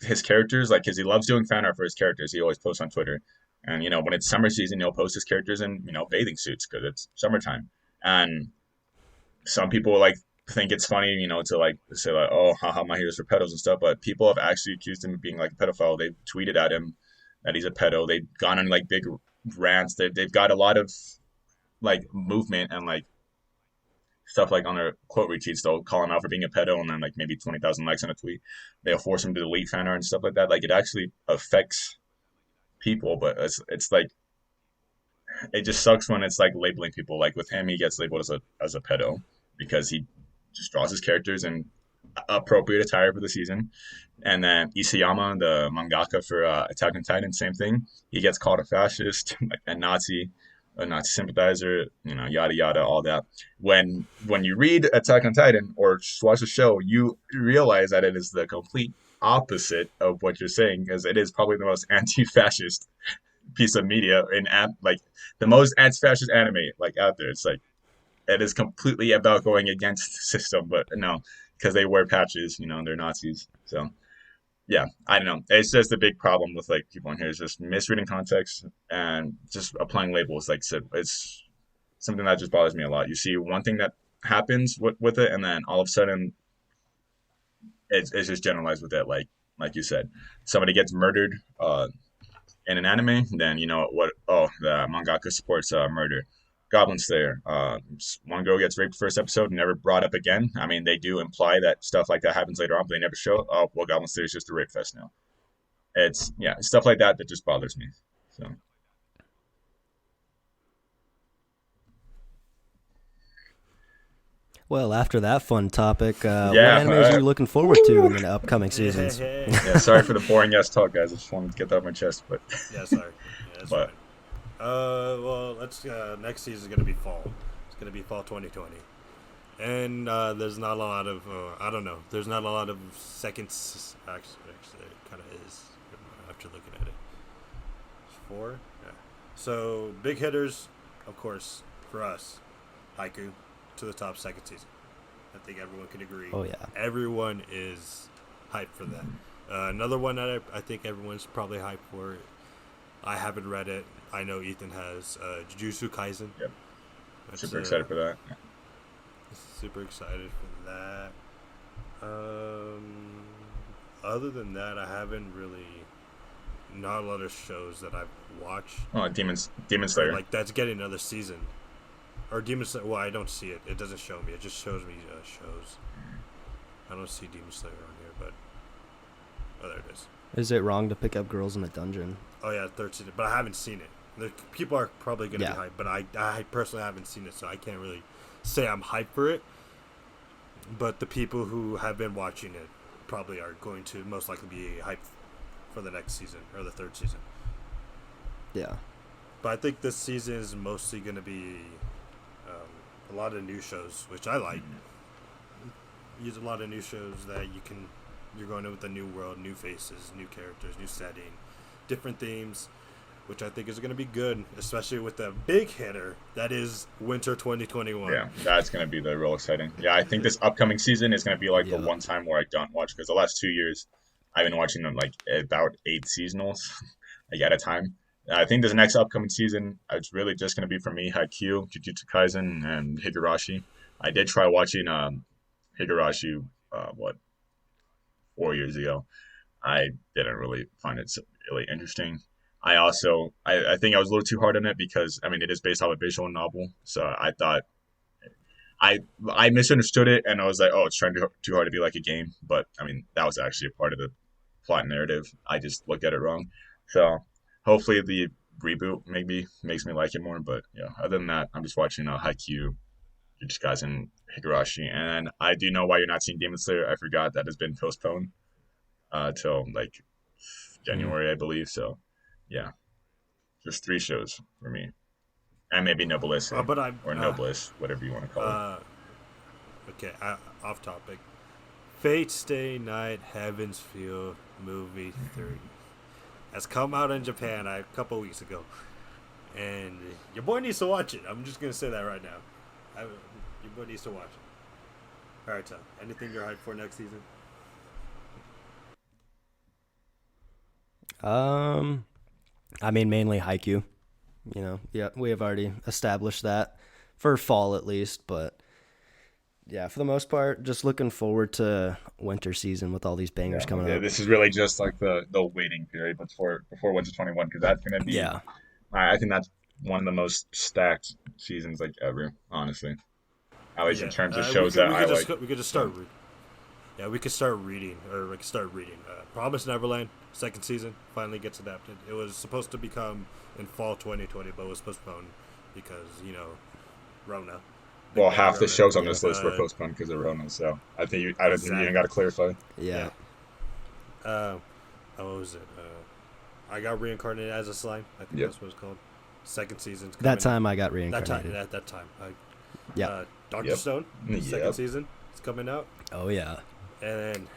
his characters like because he loves doing fan art for his characters. He always posts on Twitter, And when it's summer season, he'll post his characters in bathing suits because it's summertime. And some people like think it's funny, to like say like, oh, haha, my heroes for pedos and stuff. But people have actually accused him of being like a pedophile. They've tweeted at him that he's a pedo. They've gone on like big rants. They've got a lot of like movement and like stuff like on their quote retweets. They'll call him out for being a pedo and then like maybe 20,000 likes on a tweet. They'll force him to delete fan art and stuff like that. Like it actually affects people, but it's like it just sucks when it's like labeling people. Like with him, he gets labeled as a pedo because he just draws his characters in appropriate attire for the season. And then Isayama, the mangaka for Attack on Titan, same thing. He gets called a fascist, like a Nazi sympathizer, yada yada, all that. When you read Attack on Titan or watch the show, you realize that it is the complete opposite of what you're saying, because it is probably the most anti-fascist piece of media like the most anti-fascist anime like out there. It's like it is completely about going against the system, but no, because they wear patches, they're Nazis. So yeah, I don't know. It's just a big problem with like people in here is just misreading context and just applying labels. Like I said, it's something that just bothers me a lot. You see one thing that happens with it, and then all of a sudden it's just generalized with it. Like you said, somebody gets murdered in an anime, then you know what? Oh, the mangaka supports murder. Goblin Slayer. One girl gets raped first episode, never brought up again. I mean, they do imply that stuff like that happens later on, but they never show. Oh, well, Goblin Slayer is just a rape fest now. It's yeah, stuff like that that just bothers me. So
Well, after that fun topic, what
yeah,
animes are you looking forward to in the upcoming seasons?
yeah. Sorry for the boring ass talk, guys. I just wanted to get that off my chest, but
Yeah, sorry. Yeah, that's
but
fine. Well, let's. Next season is gonna be fall. It's gonna be fall 2020, and there's not a lot of. I don't know. There's not a lot of seconds. Actually, it kind of is after looking at it. Four. Yeah. So big hitters, of course, for us, Haiku to the top second season. I think everyone can agree.
Oh yeah.
Everyone is hyped for that. Another one that I think everyone's probably hyped for. I haven't read it. I know Ethan has Jujutsu Kaisen.
yep,
That's,
super excited for that.
super excited for that. Other than that, I haven't really. Not a lot of shows that I've watched.
Oh, Demon Slayer.
Like that's getting another season. Or Demon Slayer. Well, I don't see it. It doesn't show me. It just shows me shows. I don't see Demon Slayer on here, but there it is.
Is it wrong to pick up girls in a dungeon?
Oh yeah, third season, but I haven't seen it. People are probably gonna
Yeah.
be hyped, but I personally haven't seen it, so I can't really say I'm hyped for it. But the people who have been watching it probably are going to most likely be hyped for the next season or the third season.
Yeah.
But I think this season is mostly going to be a lot of new shows, which I like. Use a lot of new shows that you're going in with a new world, new faces, new characters, new setting, different themes, which I think is going to be good, especially with the big hitter that is Winter 2021.
Yeah, that's going to be the real exciting. Yeah, I think this upcoming season is going to be like the one time where I don't watch, because the last 2 years I've been watching like about 8 seasonals like at a time. I think this next upcoming season, it's really just going to be for me, Haikyuu, Jujutsu Kaisen, and Higurashi. I did try watching Higurashi, 4 years ago. I didn't really find it really interesting. I think I was a little too hard on it because, I mean, it is based off a visual novel. So I thought, I misunderstood it and I was like, oh, it's trying too hard to be like a game. But, I mean, that was actually a part of the plot narrative. I just looked at it wrong. So hopefully the reboot maybe makes me like it more. But yeah, other than that, I'm just watching Haikyuu, Jujutsu Kaisen, Higurashi. And I do know why you're not seeing Demon Slayer. I forgot that has been postponed till like January, I believe. So yeah, just 3 shows for me. And maybe Noblesse, or Noblesse, whatever you want to call it.
Okay, off topic. Fate Stay Night Heaven's Feel Movie 3 has come out in Japan a couple weeks ago. And your boy needs to watch it. I'm just going to say that right now. Your boy needs to watch it. Alright, Tom. Anything you're hyped for next season?
I mean, mainly Haikyuu. Yeah, we have already established that for fall at least, but yeah, for the most part, just looking forward to winter season with all these bangers
Yeah,
coming
yeah.
up.
This is really just like the waiting period before Winter 21 because that's gonna be.
Yeah,
I think that's one of the most stacked seasons like ever, honestly. At least in
Yeah,
terms of
we
shows
could
that
we
I
could
like.
just we could just
So,
start. Yeah, we could start reading, or we could start reading. Promise Neverland second season finally gets adapted. It was supposed to become in fall 2020, but it was postponed because Rona,
well,
Big Bad
half the
Rona.
shows on
yeah,
this list were
Uh,
postponed because of Rona, so I don't think you even got
exactly.
to clarify.
yeah.
Yeah. Uh, what was it? I got reincarnated as a slime. I think
Yep.
that's what it's called. Second season's
That
coming.
time I got
That time.
reincarnated.
That time.
Yeah.
Doctor
Yep.
Stone. Second
Yep.
season is coming out,
Oh yeah.
and then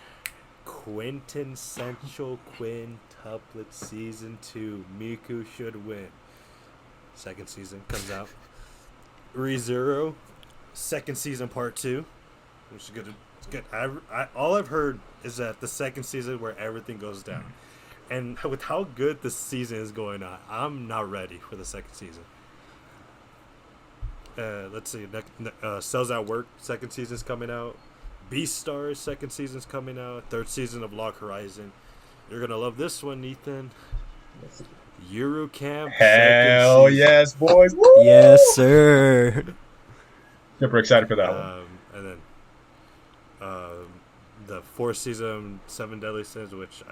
quintessential quintuplet season 2. Miku should win. Second season comes out. ReZero, second season part 2, which is good. It's good. All I've heard is that the second season where everything goes down, and with how good the season is going on, I'm not ready for the second season. Let's see. Cells at Work second season's coming out. Beastars second season's coming out. Third season of Log Horizon. You're gonna love this one, Ethan. Eurocamp second
Hell
season.
yes, boys!
Yes,
Woo!
sir.
Super excited for that one.
And then the fourth season, Seven Deadly Sins, which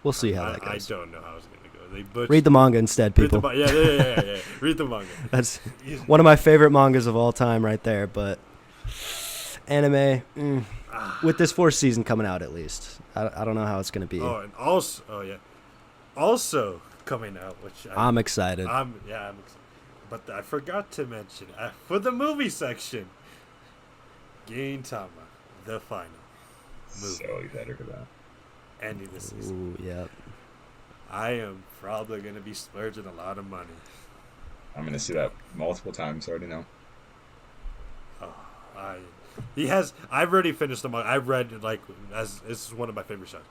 We'll see how that
I
goes.
don't know how it's gonna go. They butchered.
Read the manga instead,
Read the
people.
yeah. Read the manga.
That's one of my favorite mangas of all time, right there. But anime, with this fourth season coming out, at least, I don't know how it's gonna be.
Oh, and also coming out, which
I'm excited.
I'm excited. But I forgot to mention for the movie section, Gintama, the final movie
So excited for that.
ending the season.
Ooh, yeah.
I am probably gonna be splurging a lot of money.
I'm gonna see that multiple times. I already know.
I've already finished the manga. I've read as this is one of my favorite shows.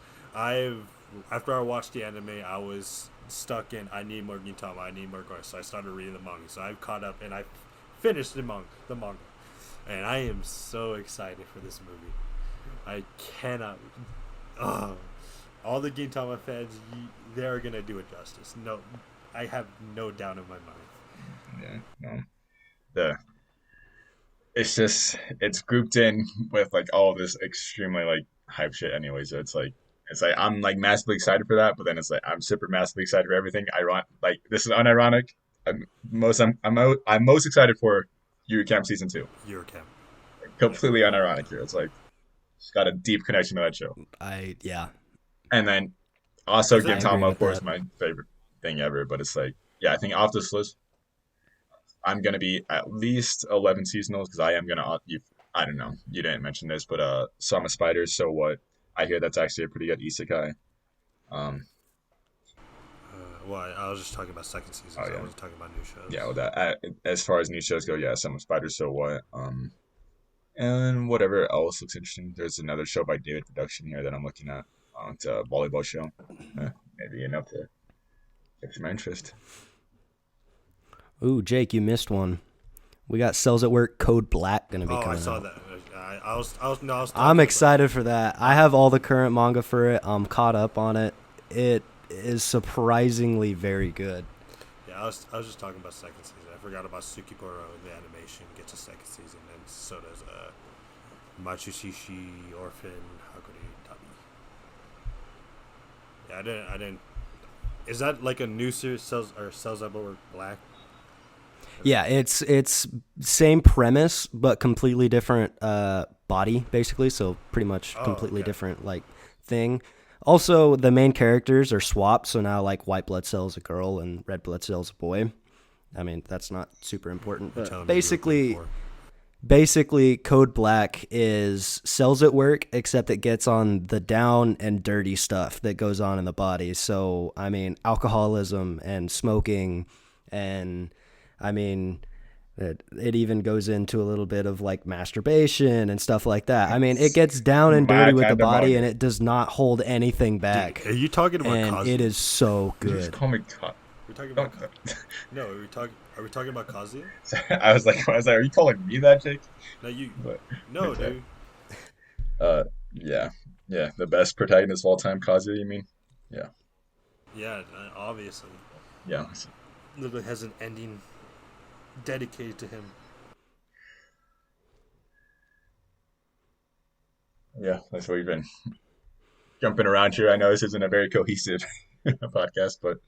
After I watched the anime, I was stuck in I need more Gintama, I need more Gore, so I started reading the manga. So I've caught up and I finished the manga, and I am so excited for this movie. I cannot. All the Gintama fans, they're gonna do it justice. No, I have no doubt in my mind.
Yeah, no. The it's grouped in with like all of this extremely like hype shit anyway. So it's like I'm like massively excited for that, but then it's like I'm super massively excited for everything. Like this is unironic. I'm most excited for Yuri Camp season 2.
Eurocamp.
Completely unironic here. It's like it's got a deep connection to that show.
Yeah.
And then also
Is it-
I agree
Gintama,
with
of course,
that.
my favorite thing ever. But it's like, yeah, I think off this list, I'm gonna be at least 11 seasonals because I am gonna. I don't know. You didn't mention this, but Sama Spiders. So what? I hear that's actually a pretty good isekai. Um,
Well, I was just talking about second seasons.
Oh,
I
yeah.
wasn't talking about new shows.
yeah. Well, that as far as new shows go, yeah, Sama Spiders. So what? And whatever else looks interesting. There's another show by David Production here that I'm looking at. It's a volleyball show. Maybe enough to capture my interest.
Ooh, Jake, you missed one. We got Cells at Work Code Black gonna be
Oh,
coming
I saw
out.
that. I was talking
I'm
about-
excited for that. I have all the current manga for it. I'm caught up on it. It is surprisingly very good.
Yeah, I was just talking about second season. I forgot about Tsukiboro. The animation gets a second season, and so does Machusishi Orphan Hakuri Tabi. Yeah, I didn't. Is that like a new series? Cells at Work Black?
Yeah, it's same premise but completely different body basically. So pretty much
Oh,
completely
okay.
different like thing. Also, the main characters are swapped. So now like white blood cells a girl and red blood cells a boy. I mean that's not super important,
You're
but
telling me you were
basically.
before.
Basically, Code Black is Cells at Work, except it gets on the down and dirty stuff that goes on in the body. So, I mean, alcoholism and smoking and, I mean, It even goes into a little bit of like masturbation and stuff like that. I mean, it gets down and dirty
My
with the
kind of
body,
manga.
and it does not hold anything
Dude,
back.
are you talking about
And
Kazuya?
it is so
You just
good.
call me
We're talking about.
Don't.
No, Are we talking about Kazuya?
I was like, are you calling me that, Jake?
No, you.
But
No,
okay.
dude.
Uh, yeah, yeah, the best protagonist of all time, Kazuya. You mean? Yeah,
Yeah, obviously.
yeah,
Literally has an ending dedicated to him.
yeah. That's what we've been jumping around here. I know this isn't a very cohesive podcast, but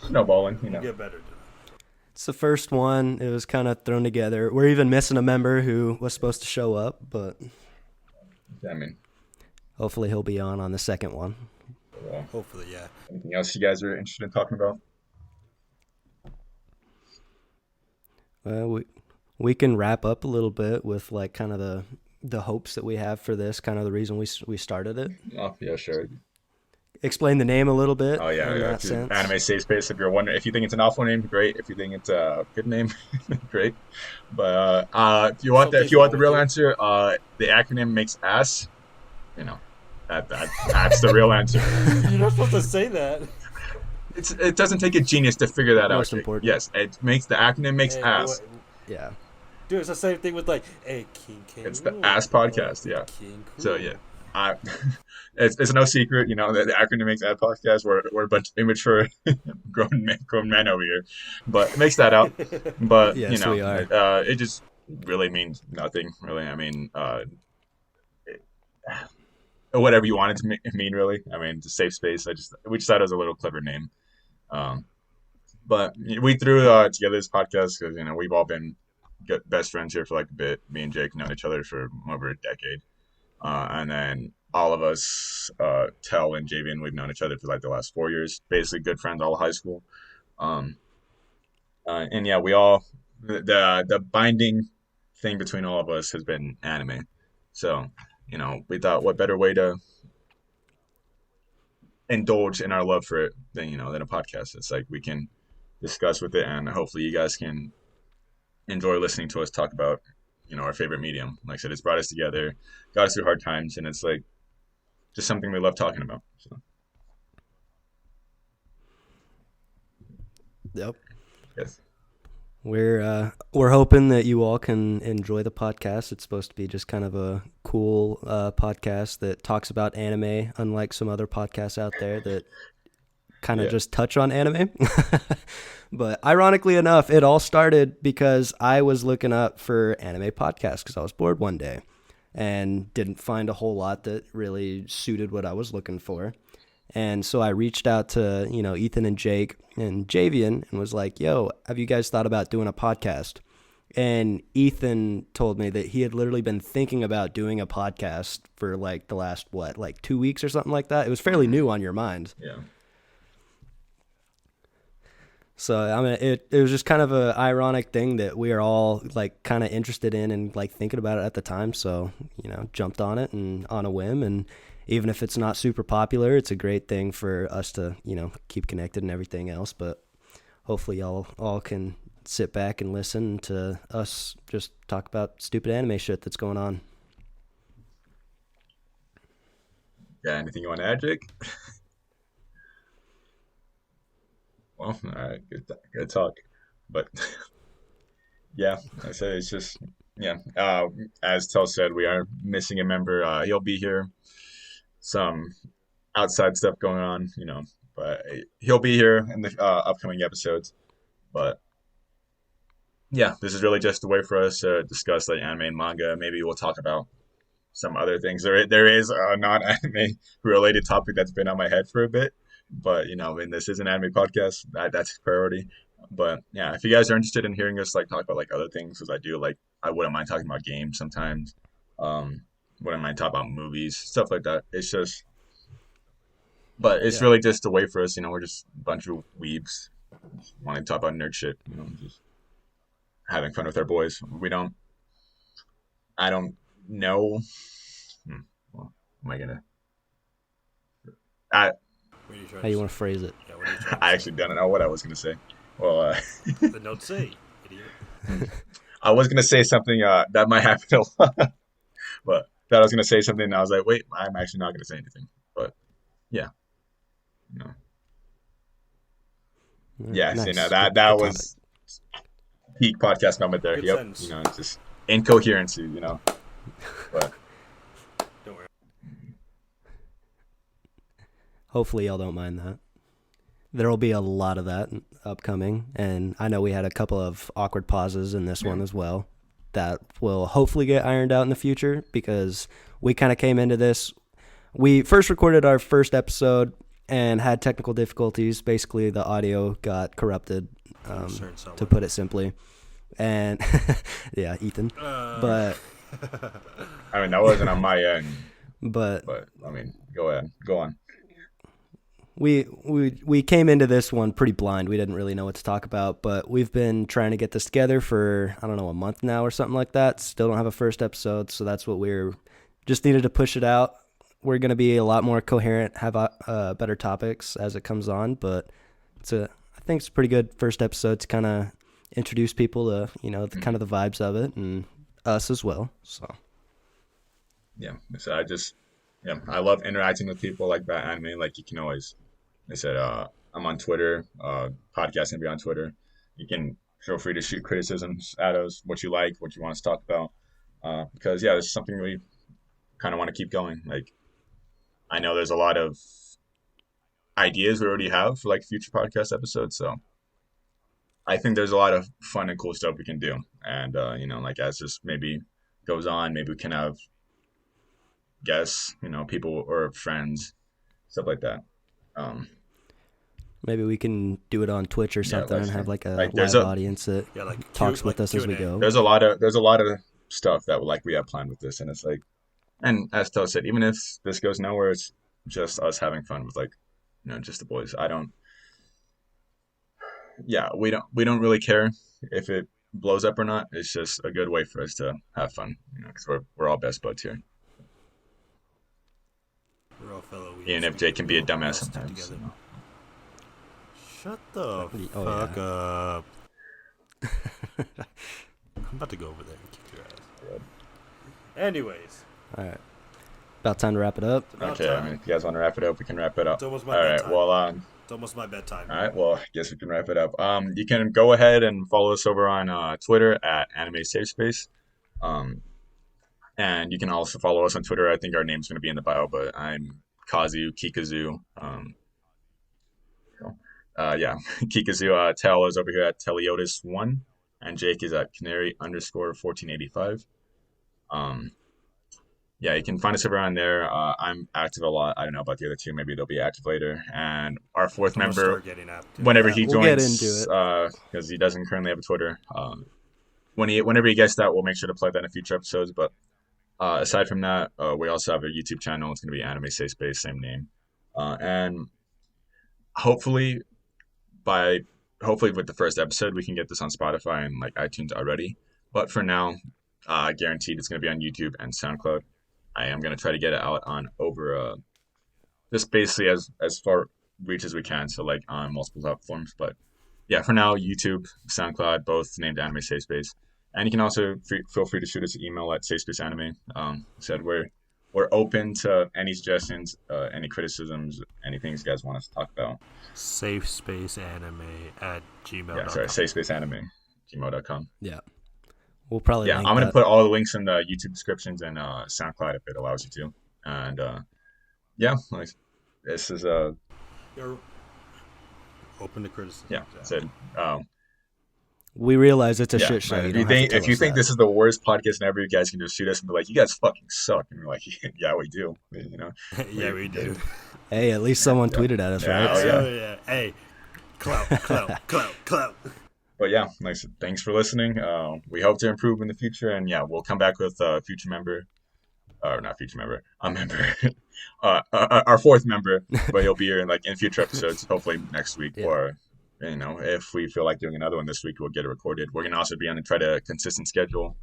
snowballing,
We'll get better to that.
It's the first one. It was kind of thrown together. We're even missing a member who was supposed to show up, but
I mean,
hopefully he'll be on the second one.
Hopefully, yeah.
anything else you guys are interested in talking about?
We can wrap up a little bit with like kind of the hopes that we have for this, kind of the reason we started it.
Oh, yeah, sure.
Explain the name a little bit
Oh yeah,
in
yeah.
that sense.
Anime safe space. If you're wondering, if you think it's an awful name, great. If you think it's a good name, great. But if
Something's
you want
wrong
the
with
real
you.
answer, the acronym makes ass. You know, that's the real answer.
You're not supposed to say that.
It doesn't take a genius to figure that out,
Most
Jake.
important.
Yes, the acronym makes
Hey,
ass.
Yeah.
Dude, it's the same thing with like, hey, King
It's the
Rool,
ass podcast. Yeah.
King
So
Rool.
yeah, I, it's no secret, the acronym makes ad podcast. We're a bunch of immature grown men over here, but it makes that out. But
Yes, we are.
it just really means nothing, really. I mean, it, whatever you want it to mean, really. I mean, it's a safe space. We just thought it was a little clever name. Um, but we threw together this podcast because we've all been good best friends here for like a bit. Me and Jake known each other for over a decade. And then all of us, Tel and Javian, we've known each other for like the last 4 years. Basically, good friends all high school. Um, and yeah, we all the binding thing between all of us has been anime. So we thought, what better way to indulge in our love for it than a podcast? It's like we can discuss with it, and hopefully, you guys can enjoy listening to us talk about our favorite medium. Like I said, it's brought us together, got us through hard times, and it's like just something we love talking about. So,
Yep.
yes.
We're hoping that you all can enjoy the podcast. It's supposed to be just kind of a cool podcast that talks about anime, unlike some other podcasts out there that kind of
Yeah.
just touch on anime. But ironically enough, it all started because I was looking up for anime podcasts because I was bored one day and didn't find a whole lot that really suited what I was looking for. And so I reached out to, Ethan and Jake and Javian and was like, yo, have you guys thought about doing a podcast? And Ethan told me that he had literally been thinking about doing a podcast for like the last, 2 weeks or something like that. It was fairly new on your mind.
Yeah.
So, I mean, it was just kind of a ironic thing that we are all like kind of interested in and like thinking about it at the time. So, jumped on it and on a whim. And even if it's not super popular, it's a great thing for us to, keep connected and everything else. But hopefully y'all all can sit back and listen to us just talk about stupid anime shit that's going on.
Yeah. Anything you want to add, Jake? Well, all right. Good talk. But yeah, I said it's just yeah. As Tel said, we are missing a member. He'll be here. Some outside stuff going on, but he'll be here in the upcoming episodes. But yeah, this is really just a way for us to discuss like anime and manga. Maybe we'll talk about some other things. There is a non-anime related topic that's been on my head for a bit, but when this is an anime podcast, that's a priority. But yeah, if you guys are interested in hearing us like talk about like other things, because I wouldn't mind talking about games sometimes. Wouldn't mind talking about movies, stuff like that. But it's
Yeah.
really just a way for us. We're just a bunch of weebs wanting to talk about nerd shit. Just having fun with our boys. I don't know. Well, am I gonna? I
What are you trying
How
to
you
say?
want to phrase it?
Yeah, what are you trying to
I
say?
actually don't know what I was gonna say. Well,
The note say, idiot.
I was gonna say something that might happen a lot, but that I was gonna say something, and I was like, wait, I'm actually not gonna say anything. But yeah, you know,
All right,
yeah. So,
nice.
that
Good topic.
was peak podcast moment there.
Good
Yep.
sentence.
Just incoherency. But
Don't worry.
Hopefully, y'all don't mind that. There will be a lot of that upcoming, and I know we had a couple of awkward pauses in this
yeah,
one as well that will hopefully get ironed out in the future because we kind of came into this. We first recorded our first episode and had technical difficulties. Basically, the audio got corrupted,
From a certain
to
someone.
put it simply. And yeah, Ethan. But
I mean that wasn't on my end,
but
but I mean, go ahead, go on.
we came into this one pretty blind. We didn't really know what to talk about, but we've been trying to get this together for I don't know a month now or something like that. Still don't have a first episode, so that's what we're just needed to push it out. We're gonna be a lot more coherent, have better topics as it comes on, but I think it's a pretty good first episode to kind of introduce people to the kind of the vibes of it and us as well. So
Yeah. So yeah, I love interacting with people like that. I mean, like you can always, I said, I'm on Twitter, podcast and be on Twitter. You can feel free to shoot criticisms at us, what you like, what you want us to talk about. Because yeah, this is something we kind of want to keep going. Like I know there's a lot of ideas we already have for like future podcast episodes, so I think there's a lot of fun and cool stuff we can do. And like as this maybe goes on, maybe we can have guests, people or friends, stuff like that. Um,
maybe we can do it on Twitch or
yeah,
something
that's
and have like a
like
live audience that
Yeah, like
talks with us
Q
as
and
we
A.
go.
there's a lot of stuff that like we have planned with this, and it's like, and as Tel said, even if this goes nowhere, it's just us having fun with like, just the boys. I don't, yeah, we don't really care if it blows up or not. It's just a good way for us to have fun, because we're all best buds here.
We're all fellow
Even
weebs.
if Jake can be a
We
dumbass
all stick
sometimes.
together. Shut the
Oh
fuck
yeah.
up. I'm about to go over there and kick your ass. Anyways,
All right. About time to wrap it up.
it's about
Okay, I
time.
mean, if you guys want to wrap it up, we can wrap it up.
It's almost
All
my
right.
bedtime.
Well,
It's almost my bedtime.
all right. Well, I guess we can wrap it up. You can go ahead and follow us over on Twitter at Anime Safe Space. And you can also follow us on Twitter. I think our name's going to be in the bio, but I'm Kazu Kikazu. Yeah, Kikazu. Tel is over here at Teliotis1, and Jake is at Canary_1485. Um, yeah, you can find us over on there. I'm active a lot. I don't know about the other two. Maybe they'll be active later. And our fourth
I'm gonna
member,
start getting active.
whenever
Yeah,
he
we'll get
joins,
into it.
because he doesn't currently have a Twitter. Whenever he gets that, we'll make sure to plug that in future episodes. But aside from that, we also have a YouTube channel. It's going to be Anime Safe Space, same name. And hopefully, by hopefully with the first episode, we can get this on Spotify and like iTunes already. But for now, guaranteed it's going to be on YouTube and SoundCloud. I am going to try to get it out on over just basically as far reach as we can, so like on multiple platforms. But yeah, for now, YouTube, SoundCloud, both named Anime Safe Space. And you can also feel free to shoot us an email at safespaceanime. Said we're open to any suggestions, any criticisms, anything you guys want us to talk about.
safespaceanime at gmail.com.
Yeah, sorry, safespaceanime@gmail.com.
Yeah. We'll probably
Yeah,
link
I'm gonna
that.
put all the links in the YouTube descriptions and SoundCloud if it allows you to. And yeah, like, this is
You're open to criticism.
yeah. Said
We realize it's a
yeah.
shit show.
Man,
You don't have to
if
tell
you
us
think
that.
this is the worst podcast ever, you guys can just shoot us and be like, "You guys fucking suck," and we're like, "Yeah, we do."
Yeah, we do.
Hey, at least someone
Yeah.
tweeted at us,
Yeah,
right?
oh,
Oh,
yeah.
yeah. Hey, clout.
But yeah, like, so thanks for listening. We hope to improve in the future, and yeah, we'll come back with a future member, or not future member, a member, our fourth member, but he'll be here in future episodes, hopefully next week,
Yeah.
or if we feel like doing another one this week, we'll get it recorded. We're gonna also be on try to consistent schedule.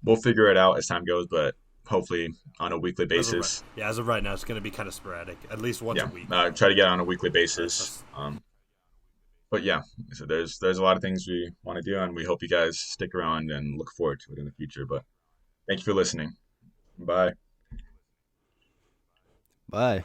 We'll figure it out as time goes, but hopefully on a weekly basis.
As of right now, it's going to be kind of sporadic. At least once
Yeah,
a week.
try to get on a weekly basis.
That's-
but yeah, so there's a lot of things we want to do, and we hope you guys stick around and look forward to it in the future. But thank you for listening. Bye.
Bye.